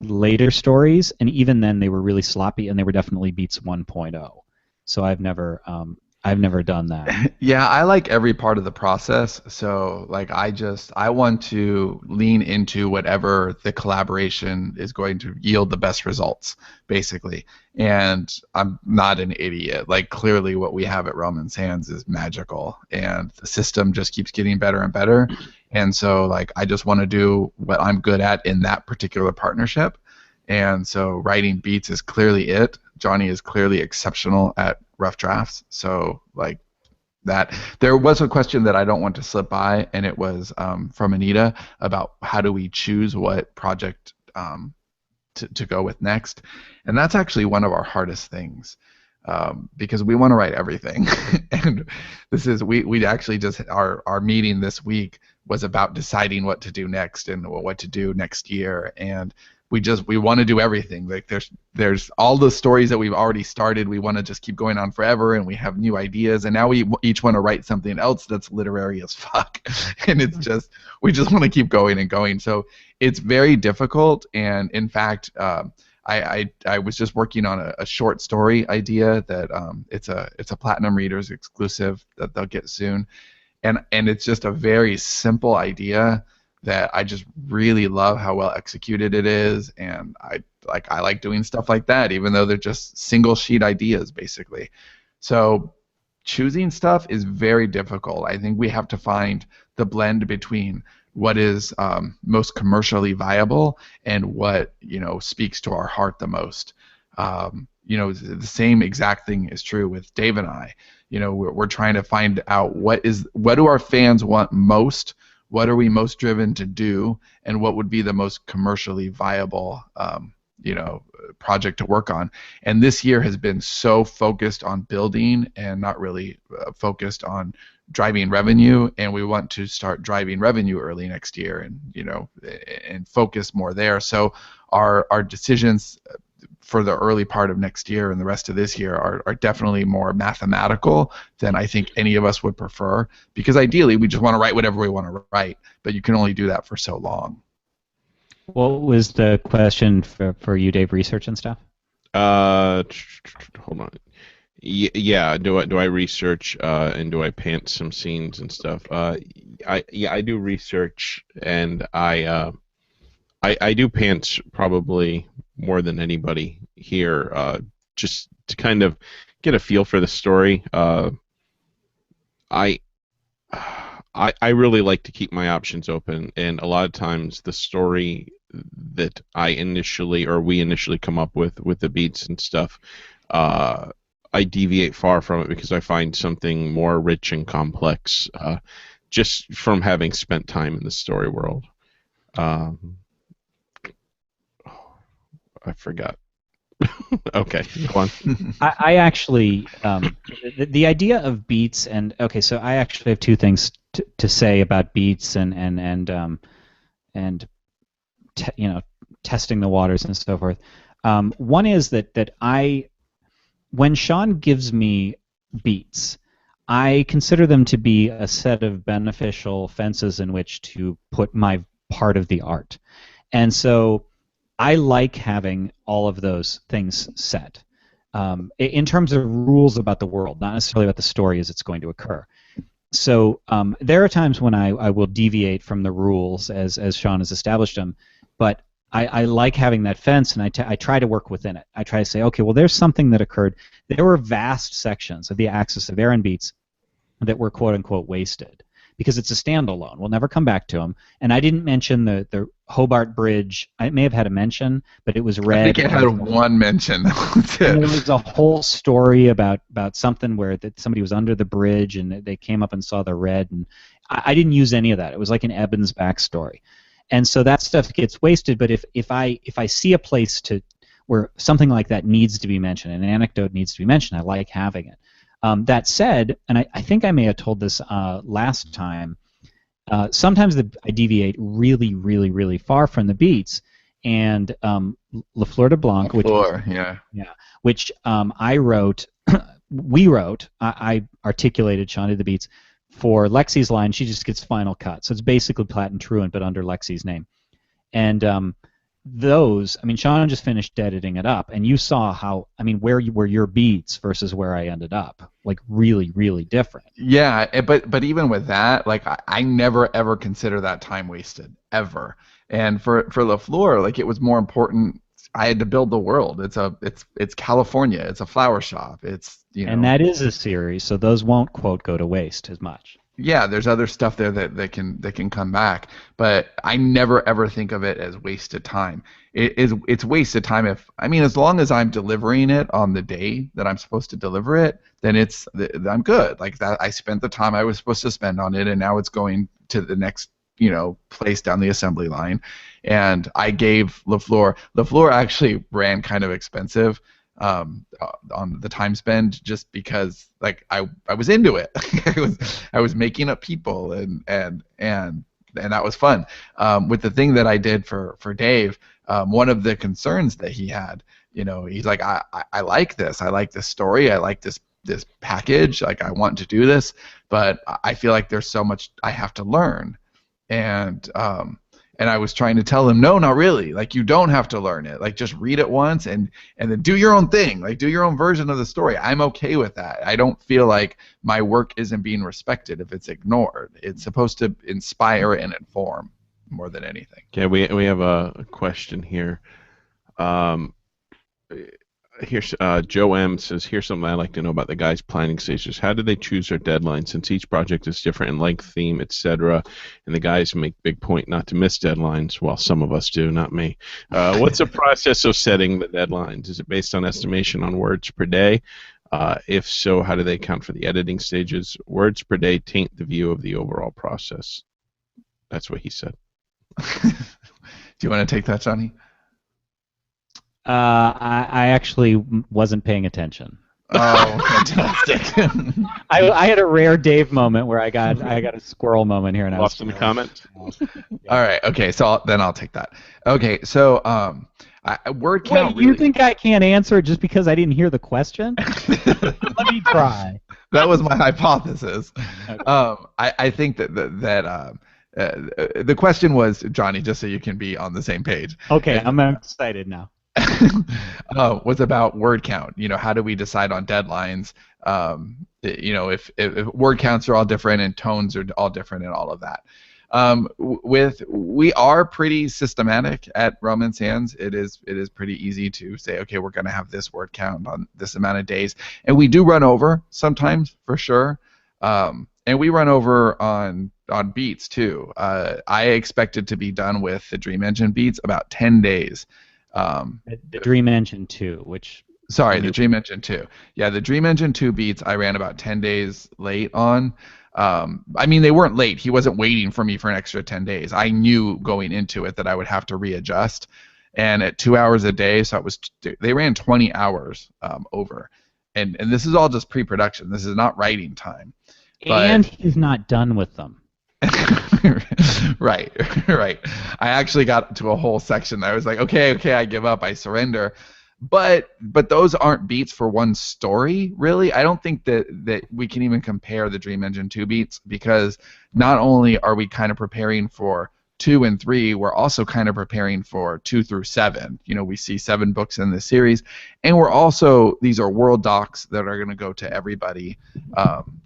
later stories, and even then they were really sloppy, and they were definitely beats 1.0. So I've never done that. Yeah, I like every part of the process. So like I want to lean into whatever the collaboration is going to yield the best results, basically. And I'm not an idiot. Like clearly what we have at Roman's Hands is magical, and the system just keeps getting better and better. And so like I just want to do what I'm good at in that particular partnership. And so writing beats is clearly it. Johnny is clearly exceptional at rough drafts. So like that. There was a question that I don't want to slip by, and it was from Anita about how do we choose what project to go with next. And that's actually one of our hardest things, because we want to write everything. And this is we actually just our meeting this week was about deciding what to do next and what to do next year. And we want to do everything. Like there's all the stories that we've already started. We want to just keep going on forever, and we have new ideas. And now we each want to write something else that's literary as fuck. And it's just we just want to keep going and going. So it's very difficult. And in fact, I was just working on a short story idea that it's a Platinum Readers exclusive that they'll get soon, and it's just a very simple idea that I just really love how well executed it is, and I like doing stuff like that, even though they're just single sheet ideas basically. So choosing stuff is very difficult. I think we have to find the blend between what is most commercially viable and what speaks to our heart the most. The same exact thing is true with Dave and I. We're trying to find out what do our fans want most. What are we most driven to do, and what would be the most commercially viable, project to work on? And this year has been so focused on building and not really focused on driving revenue. And we want to start driving revenue early next year, and and focus more there. So our decisions for the early part of next year and the rest of this year are definitely more mathematical than I think any of us would prefer, because ideally we just want to write whatever we want to write, but you can only do that for so long. What was the question for you, Dave? Research and stuff? Hold on. Yeah, do I research and do I pant some scenes and stuff? I do research, and I do pants probably more than anybody here, just to kind of get a feel for the story. I really like to keep my options open, and a lot of times the story that we initially come up with the beats and stuff, I deviate far from it because I find something more rich and complex, just from having spent time in the story world. I forgot. Okay, go on. I actually, the idea of beats, and okay, so I actually have two things to say about beats and testing the waters and so forth. One is that when Sean gives me beats, I consider them to be a set of beneficial fences in which to put my part of the art. And so I like having all of those things set in terms of rules about the world, not necessarily about the story as it's going to occur. So there are times when I will deviate from the rules as Sean has established them, but I like having that fence, and I try to work within it. I try to say, okay, well, there's something that occurred. There were vast sections of the Axis of Aaron beats that were quote-unquote wasted because it's a standalone. We'll never come back to them. And I didn't mention the Hobart Bridge. I may have had a mention, but it was red. I think it had one mention. That's it. And there was a whole story about something where somebody was under the bridge and they came up and saw the red. And I didn't use any of that. It was like an Ebbins backstory. And so that stuff gets wasted. But if I see a place where something like that needs to be mentioned, an anecdote needs to be mentioned, I like having it. That said, and I think I may have told this last time, sometimes I deviate really, really, really far from the beats, and La Fleur de Blanc, which I wrote, we wrote, I articulated, Sean did the beats, for Lexi's line. She just gets final cut. So it's basically Platt and Truant, but under Lexi's name. And those, I mean, Sean just finished editing it up, and you saw how, I mean, where were your beats versus where I ended up, like really, really different. Yeah, but even with that, like I never ever consider that time wasted ever. And for La Fleur, like it was more important. I had to build the world. It's California. It's a flower shop. It's And that is a series, so those won't quote go to waste as much. Yeah, there's other stuff there that can come back, but I never ever think of it as wasted time. It's wasted time as long as I'm delivering it on the day that I'm supposed to deliver it, then I'm good. Like that, I spent the time I was supposed to spend on it, and now it's going to the next place down the assembly line. And I gave La Fleur actually ran kind of expensive on the time spend, just because like I was into it. I was making up people and that was fun. With the thing that I did for Dave, one of the concerns that he had, he's like, I like this. I like this story. I like this package. Like I want to do this, but I feel like there's so much I have to learn. And I was trying to tell him, no, not really. Like, you don't have to learn it. Like, just read it once and then do your own thing. Like, do your own version of the story. I'm okay with that. I don't feel like my work isn't being respected if it's ignored. It's supposed to inspire and inform more than anything. Okay, we have a question here. Here's Joe M says, here's something I'd like to know about the guys' planning stages. How do they choose their deadlines, since each project is different in length, theme, etc., and the guys make big point not to miss deadlines? Well, some of us do, not me. What's the process of setting the deadlines? Is it based on estimation on words per day? If so, how do they account for the editing stages? Words per day taint the view of the overall process. That's what he said. Do you want to take that, Johnny? I actually wasn't paying attention. Oh, fantastic! I had a rare Dave moment where I got a squirrel moment here, and lost in the comments. All right. Okay. So then I'll take that. Okay. So Word count. Wait, you think I can't answer it just because I didn't hear the question? Let me try. That was my hypothesis. Okay. I think that the question was, Johnny, just so you can be on the same page. Okay, I'm excited now. Was about word count. How do we decide on deadlines? If word counts are all different and tones are all different and all of that. We are pretty systematic at Roman Sands. It is pretty easy to say, okay, we're going to have this word count on this amount of days, and we do run over sometimes for sure. And we run over on beats too. I expected to be done with the Dream Engine beats about 10 days. The Dream Engine 2, which... Sorry, the Dream Engine 2. Yeah, the Dream Engine 2 beats I ran about 10 days late on. I mean, they weren't late. He wasn't waiting for me for an extra 10 days. I knew going into it that I would have to readjust. And at 2 hours a day, so they ran 20 hours over. And this is all just pre-production. This is not writing time. And he's not done with them. Right. I actually got to a whole section that I was like, okay, I give up, I surrender. But those aren't beats for one story, really. I don't think that we can even compare the Dream Engine 2 beats, because not only are we kind of preparing for 2 and 3, we're also kind of preparing for 2 through 7. We see 7 books in this series, and these are world docs that are going to go to everybody,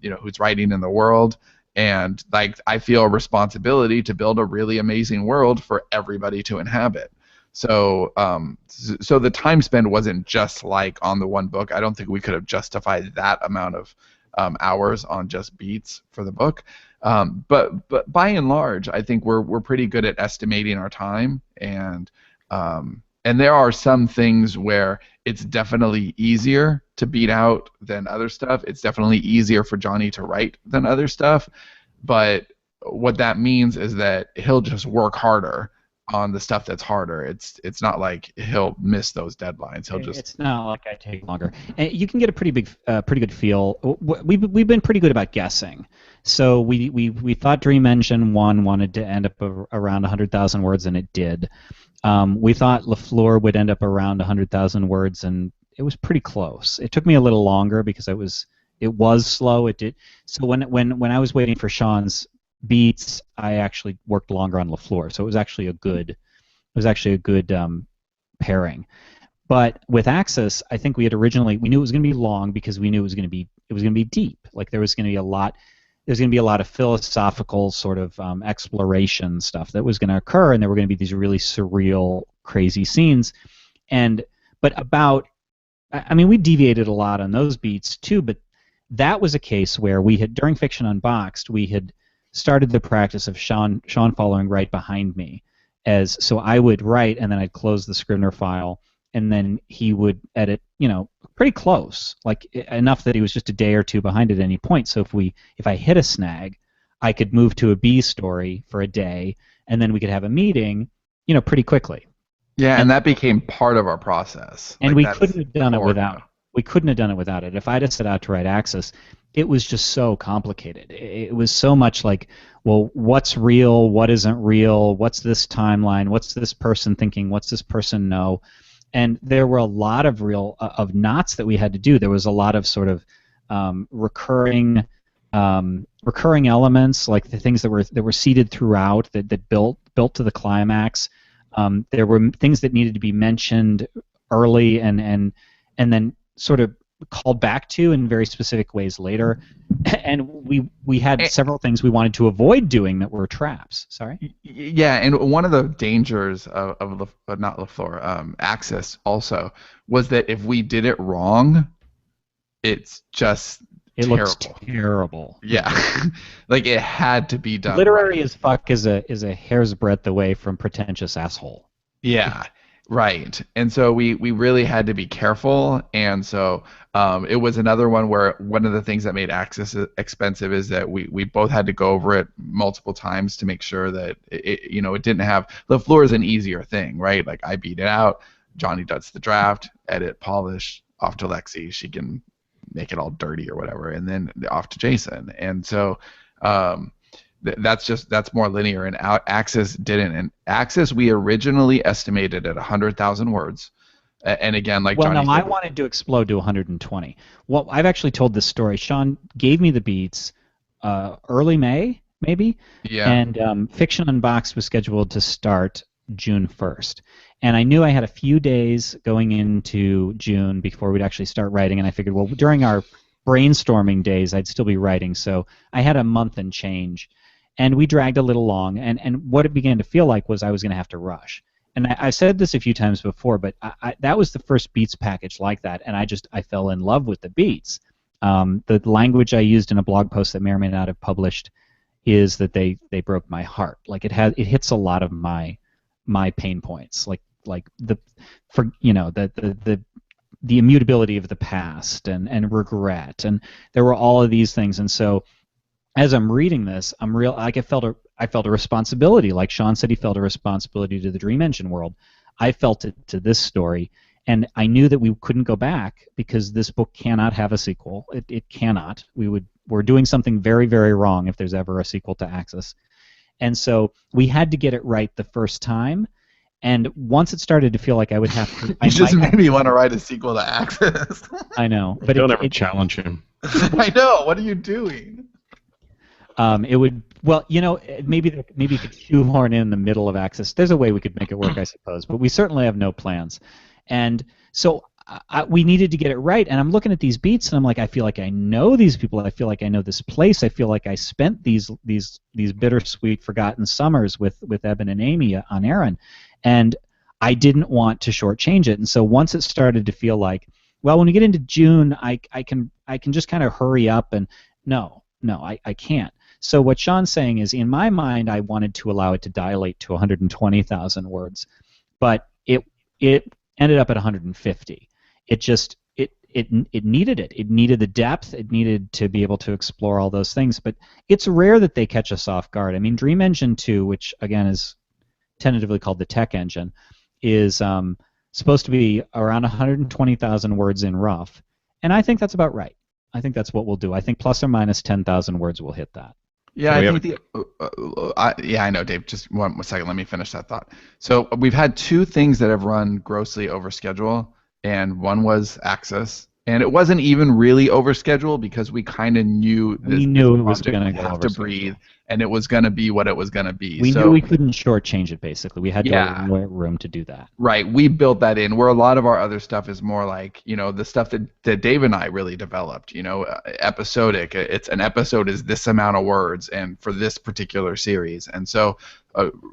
who's writing in the world. And I feel a responsibility to build a really amazing world for everybody to inhabit. So the time spent wasn't just like on the one book. I don't think we could have justified that amount of hours on just beats for the book. But by and large, I think we're pretty good at estimating our time, and there are some things where it's definitely easier to beat out than other stuff. It's definitely easier for Johnny to write than other stuff, but what that means is that he'll just work harder on the stuff that's harder. It's not like he'll miss those deadlines. It's not like I take longer. And you can get a pretty good feel. We've been pretty good about guessing. So we thought Dream Engine 1 wanted to end up around 100,000 words, and it did. We thought LaFleur would end up around 100,000 words, and it was pretty close. It took me a little longer because it was slow. It did. So when I was waiting for Sean's beats, I actually worked longer on LaFleur, so it was actually a good pairing. But with Axis, I think we knew it was going to be long because we knew it was going to be deep. Like there was going to be a lot of philosophical sort of exploration stuff that was going to occur, and there were going to be these really surreal, crazy scenes. We deviated a lot on those beats too, but that was a case where during Fiction Unboxed, we had started the practice of Sean following right behind me, so I would write and then I'd close the Scrivener file, and then he would edit, pretty close, like enough that he was just a day or two behind at any point. So if I hit a snag, I could move to a B story for a day, and then we could have a meeting, pretty quickly. Yeah, and that became part of our process. And we couldn't have done it without it. If I'd have set out to write Axis, it was just so complicated. It was so much like, well, what's real, what isn't real, what's this timeline, what's this person thinking, what's this person know, and there were a lot of knots that we had to do. There was a lot of sort of recurring elements, like the things that were seeded throughout that built to the climax. There were things that needed to be mentioned early and then sort of called back to in very specific ways later, and we had several things we wanted to avoid doing that were traps. Sorry. Yeah, and one of the dangers of not LaFleur, Axis also, was that if we did it wrong, it looks terrible. Yeah, like it had to be done. Literary as fuck is a hair's breadth away from pretentious asshole. Yeah. Right, and so we really had to be careful, and so it was another one where one of the things that made Axis expensive is that we both had to go over it multiple times to make sure that it didn't have. LaFleur is an easier thing, right? Like I beat it out, Johnny does the draft, edit, polish, off to Lexi, she can make it all dirty or whatever, and then off to Jason, and so that's more linear, and Axis didn't. And Axis we originally estimated at 100,000 words, and again, like well, Johnny no, I said, wanted to explode to 120. Well, I've actually told this story. Sean gave me the beats early May, maybe, yeah, and Fiction Unboxed was scheduled to start June 1st. And I knew I had a few days going into June before we'd actually start writing, and I figured, well, during our brainstorming days, I'd still be writing, so I had a month and change. And we dragged a little long, and what it began to feel like was I was going to have to rush. And I've said this a few times before, but that was the first Beats package like that, and I fell in love with the Beats. The language I used in a blog post that may or may not have published is that they broke my heart. Like it hits a lot of my pain points, like the immutability of the past and regret, and there were all of these things. And so as I'm reading this, I felt a responsibility. Like Sean said, he felt a responsibility to the Dream Engine world. I felt it to this story, and I knew that we couldn't go back because this book cannot have a sequel. It cannot. We're doing something very, very wrong if there's ever a sequel to Axis. And so we had to get it right the first time. And once it started to feel like I would have to, you just made me want to write a sequel to Axis. I know, but don't ever challenge him. I know. What are you doing? It would, well, maybe you could shoehorn in the middle of Axis. There's a way we could make it work, I suppose, but we certainly have no plans. And so we needed to get it right. And I'm looking at these beats, and I'm like, I feel like I know these people. I feel like I know this place. I feel like I spent these bittersweet, forgotten summers with Eben and Amy on Aaron, and I didn't want to shortchange it. And so once it started to feel like, well, when we get into June, I can just kind of hurry up, and no, I can't. So what Sean's saying is, in my mind, I wanted to allow it to dilate to 120,000 words, but it ended up at 150. It needed it. It needed the depth. It needed to be able to explore all those things. But it's rare that they catch us off guard. I mean, Dream Engine 2, which again is tentatively called the Tech Engine, is supposed to be around 120,000 words in rough, and I think that's about right. I think that's what we'll do. I think plus or minus 10,000 words will hit that. Yeah, I think I know, Dave. Just one second. Let me finish that thought. So we've had two things that have run grossly over schedule, and one was Axis, and it wasn't even really over schedule because we kind of knew we knew it was going to have to breathe, and it was going to be what it was going to be. We knew we couldn't shortchange it. Basically, we had to have room to do that. Right, we built that in. Where a lot of our other stuff is more like, the stuff that Dave and I really developed. Episodic. It's an episode is this amount of words, and for this particular series. And so,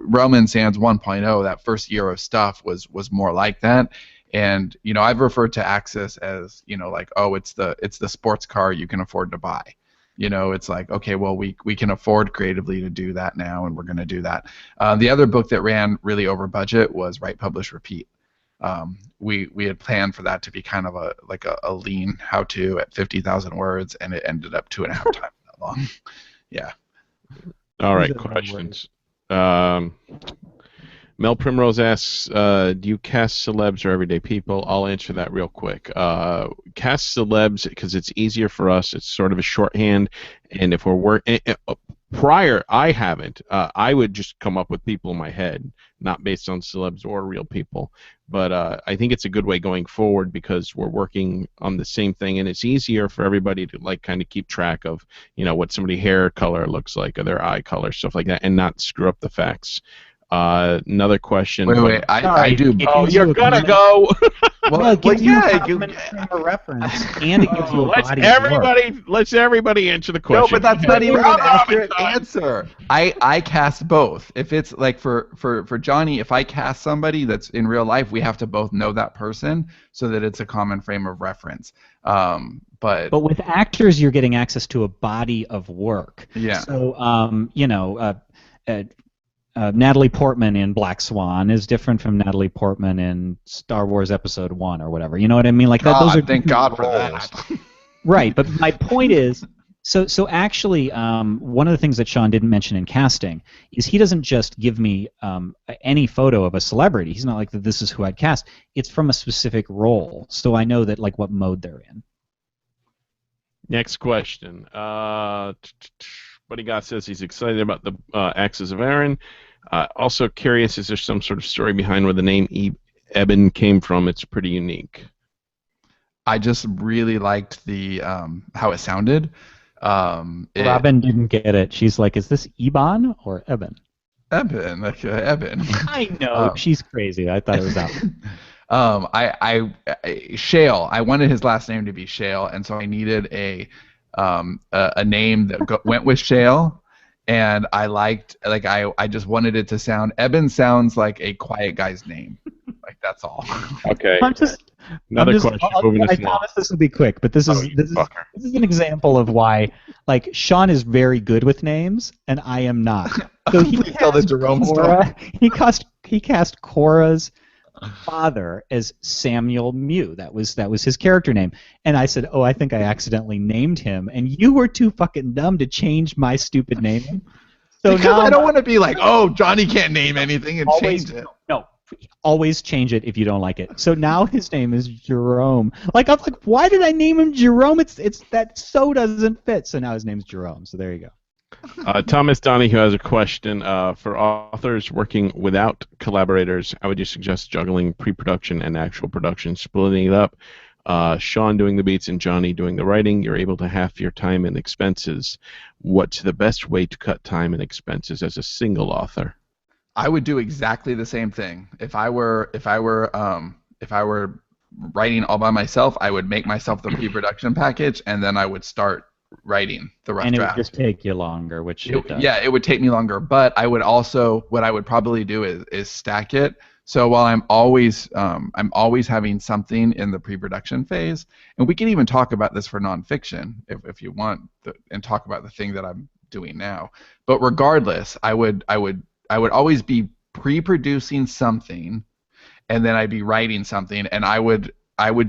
Roman Sands 1.0, that first year of stuff was more like that. And I've referred to Axis as it's the sports car you can afford to buy. It's like, okay, well, we can afford creatively to do that now, and we're going to do that. The other book that ran really over budget was Write, Publish, Repeat. We had planned for that to be kind of a lean how-to at 50,000 words, and it ended up 2.5 times that long. Yeah. All right, questions. Mel Primrose asks, do you cast celebs or everyday people? I'll answer that real quick. Cast celebs because it's easier for us. It's sort of a shorthand, and if we're working prior, I haven't. I would just come up with people in my head, not based on celebs or real people. But I think it's a good way going forward because we're working on the same thing, and it's easier for everybody to kind of keep track of what somebody's hair color looks like or their eye color, stuff like that, and not screw up the facts. Another question. Wait, I do. Oh, you're gonna go. Well, it gives you a reference, and it gives you a body of work. Let's everybody answer the question. No, but that's not even an accurate answer. I cast both. If it's like for Johnny, if I cast somebody that's in real life, we have to both know that person so that it's a common frame of reference. But with actors, you're getting access to a body of work. Yeah. So Natalie Portman in Black Swan is different from Natalie Portman in Star Wars Episode 1 or whatever. You know what I mean? Like that. Those are thank God for that. Right, but my point is, so actually, one of the things that Sean didn't mention in casting is he doesn't just give me any photo of a celebrity. He's not like, this is who I'd cast. It's from a specific role, so I know that what mode they're in. Next question. Buddy God says he's excited about the Axis of Aaron. Also curious, is there some sort of story behind where the name Eben came from? It's pretty unique. I just really liked the how it sounded. Robin didn't get it. She's like, "Is this Eban or Eben?" Eben, like Eben. I know she's crazy. I thought it was out. Shale. I wanted his last name to be Shale, and so I needed a name that went with Shale, and I liked I just wanted it to sound. Eben sounds like a quiet guy's name. Like that's all. Okay. Another question. I promise this will be quick, but this is an example of why, like, Sean is very good with names and I am not. So Please tell the Jerome story. He cast Cora's father as Samuel Mew. That was his character name. And I said, "Oh, I think I accidentally named him." And you were too fucking dumb to change my stupid name. So because now I don't want to be like, "Oh, Johnny can't name anything," and change it. No. Always change it if you don't like it. So now his name is Jerome. Like, I'm like, why did I name him Jerome? It's that so doesn't fit. So now his name's Jerome. So there you go. Thomas Donahue has a question. For authors working without collaborators, how would you suggest juggling pre-production and actual production, splitting it up? Sean doing the beats and Johnny doing the writing. You're able to half your time and expenses. What's the best way to cut time and expenses as a single author? I would do exactly the same thing. If I were writing all by myself, I would make myself the pre-production package, and then I would start writing the rough draft. And it would just take you longer, which it does. Yeah, it would take me longer. But I would also, what I would probably do is stack it. So while I'm always having something in the pre-production phase, and we can even talk about this for nonfiction if you want, and talk about the thing that I'm doing now. But regardless, I would always be pre-producing something, and then I'd be writing something, and I would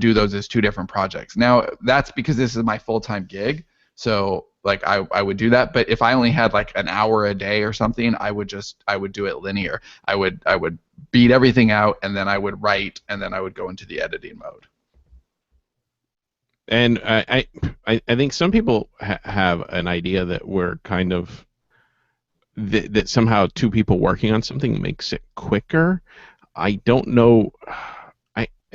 do those as two different projects. Now that's because this is my full-time gig, so like I would do that. But if I only had like an hour a day or something, I would do it linear. I would beat everything out, and then I would write, and then I would go into the editing mode. And I think some people have an idea that we're kind of that somehow two people working on something makes it quicker. I don't know.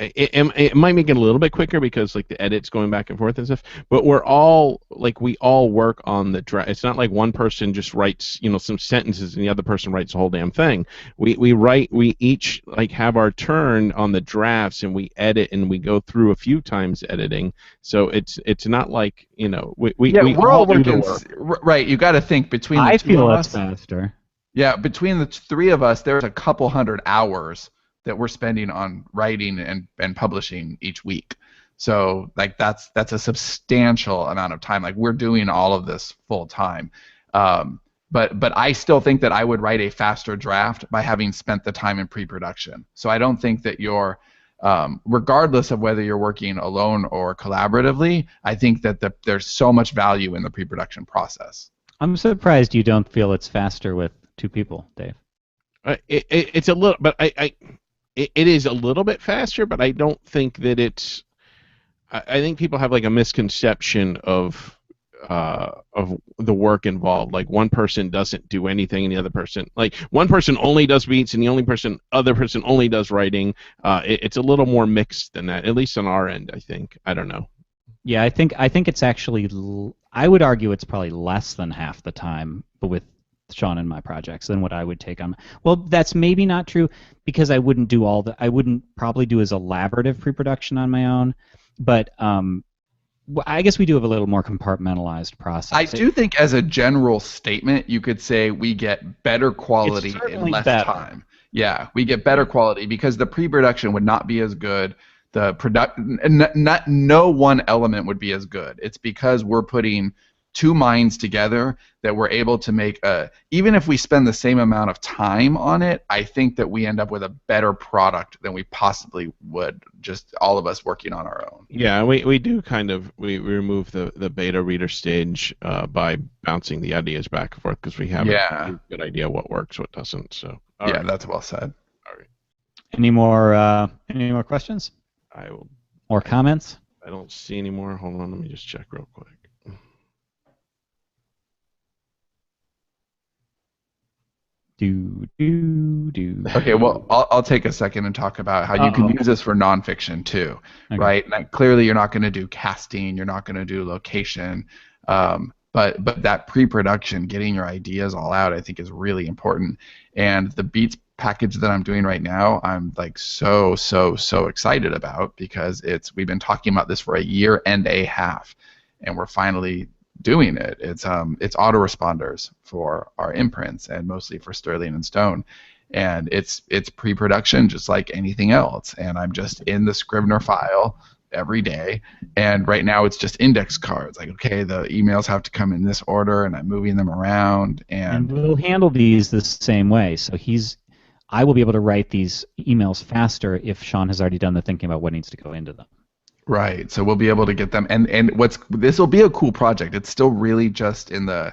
It might make it a little bit quicker because like the edits going back and forth and stuff. But we all work on the draft. It's not like one person just writes some sentences and the other person writes the whole damn thing. We each like have our turn on the drafts and we edit and we go through a few times editing. So it's not like we're all working. Right, you got to think between the two of us. Faster. Yeah, between the three of us, there's a couple hundred hours that we're spending on writing and publishing each week. So like that's a substantial amount of time. Like we're doing all of this full time. But I still think that I would write a faster draft by having spent the time in pre-production. So I don't think that you're regardless of whether you're working alone or collaboratively, I think that there's so much value in the pre-production process. I'm surprised you don't feel it's faster with two people, Dave. It's a little, but it is a little bit faster, but I don't think that it's. I think people have like a misconception of the work involved. Like one person doesn't do anything, and the other person, like one person only does beats, and the other person only does writing. It's a little more mixed than that, at least on our end. I think. I don't know. Yeah, I think it's actually. I would argue it's probably less than half the time, but with Sean and my projects than what I would take on. Well, that's maybe not true because I wouldn't probably do as elaborative pre-production on my own, but I guess we do have a little more compartmentalized process. I do think as a general statement, you could say we get better quality in less time. Yeah, we get better quality because the pre-production would not be as good. The no one element would be as good. It's because we're putting two minds together that we're able to make even if we spend the same amount of time on it, I think that we end up with a better product than we possibly would just all of us working on our own. Yeah, we do kind of we remove the beta reader stage by bouncing the ideas back and forth because we have a good idea what works, what doesn't. So right. That's well said. All right. Any more questions? Or comments? I don't see any more. Hold on, let me just check real quick. Okay, well, I'll take a second and talk about how you can use this for nonfiction too, right? Like, clearly, you're not going to do casting, you're not going to do location, but that pre-production, getting your ideas all out, I think is really important. And the Beats package that I'm doing right now, I'm like so excited about, because we've been talking about this for a year and a half, and we're finally doing it. It's autoresponders for our imprints, and mostly for Sterling and Stone, and it's pre-production just like anything else. And I'm just in the Scrivener file every day, and right now it's just index cards. Like, okay, the emails have to come in this order, and I'm moving them around. And we'll handle these the same way. So I will be able to write these emails faster if Sean has already done the thinking about what needs to go into them. Right, so we'll be able to get them, and this will be a cool project. It's still really just in the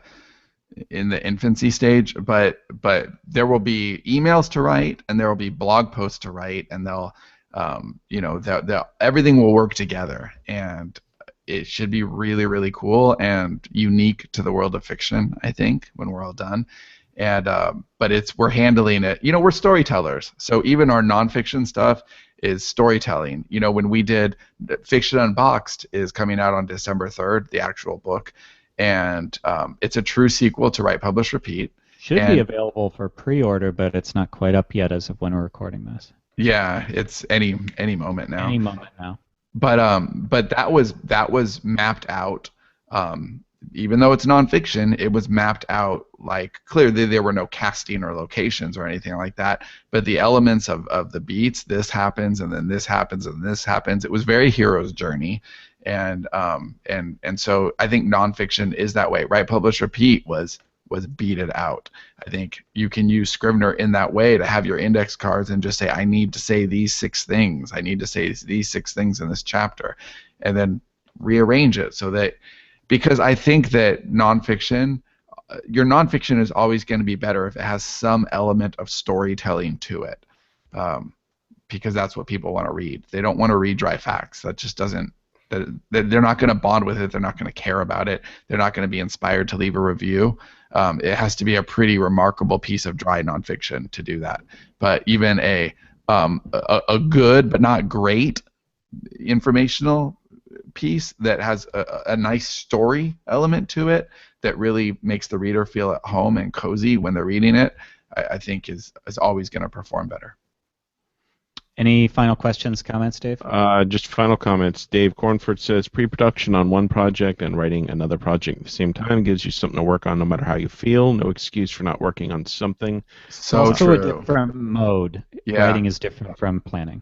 infancy stage, but there will be emails to write, and there will be blog posts to write, and they'll everything will work together, and it should be really cool and unique to the world of fiction, I think, when we're all done. And but we're handling it. We're storytellers, so even our nonfiction stuff is storytelling. When we did Fiction Unboxed is coming out on December 3rd, the actual book, and it's a true sequel to Write, Publish, Repeat. Should be available for pre-order, but it's not quite up yet as of when we're recording this. Yeah, it's any moment now. Any moment now. But that was mapped out. Even though it's nonfiction, it was mapped out, like, clearly there were no casting or locations or anything like that, but the elements of the beats, this happens and then this happens and this happens, it was very hero's journey. And so I think nonfiction is that way. Write, Publish, Repeat was beated out. I think you can use Scrivener in that way to have your index cards and just say, I need to say these 6 things. I need to say these 6 things in this chapter, and then rearrange it so that, because I think that nonfiction, your nonfiction is always going to be better if it has some element of storytelling to it, because that's what people want to read. They don't want to read dry facts. That just doesn't. They're not going to bond with it. They're not going to care about it. They're not going to be inspired to leave a review. It has to be a pretty remarkable piece of dry nonfiction to do that. But even a good but not great informational piece that has a nice story element to it that really makes the reader feel at home and cozy when they're reading it, I think is always going to perform better. Any final questions, comments, Dave? Just final comments. Dave Cornford says pre-production on one project and writing another project at the same time gives you something to work on no matter how you feel. No excuse for not working on something. So also true. a different mode. Yeah. Writing is different from planning.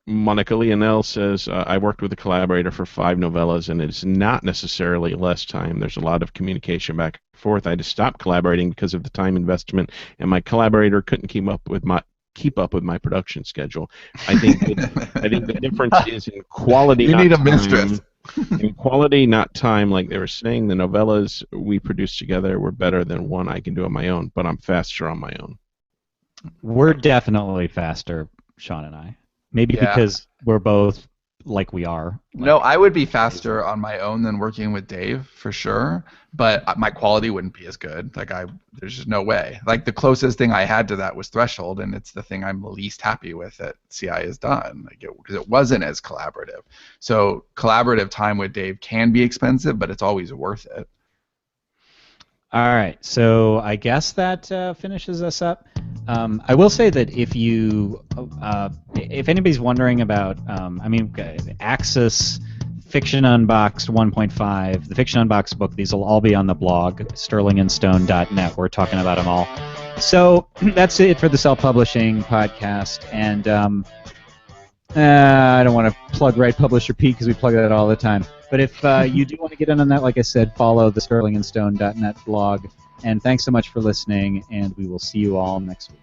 Monica Leonel says, I worked with a collaborator for 5 novellas, and it's not necessarily less time. There's a lot of communication back and forth. I had to stop collaborating because of the time investment, and my collaborator couldn't keep up with my production schedule. I think the difference is in quality. You not need a time. mistress. In quality, not time. Like they were saying, the novellas we produced together were better than one I can do on my own, but I'm faster on my own. We're definitely faster, Sean and I. Maybe because we're both like we are. No, I would be faster on my own than working with Dave for sure, but my quality wouldn't be as good. There's just no way. Like the closest thing I had to that was Threshold, and it's the thing I'm least happy with that CI has done, because it wasn't as collaborative. So collaborative time with Dave can be expensive, but it's always worth it. All right, so I guess that finishes us up. I will say that if anybody's wondering about, Axis, Fiction Unboxed 1.5, the Fiction Unboxed book, these will all be on the blog, sterlingandstone.net. We're talking about them all. So that's it for the Self-Publishing Podcast, and I don't want to plug Write, Publish, Repeat because we plug that all the time. But if you do want to get in on that, like I said, follow the sterlingandstone.net blog. And thanks so much for listening, and we will see you all next week.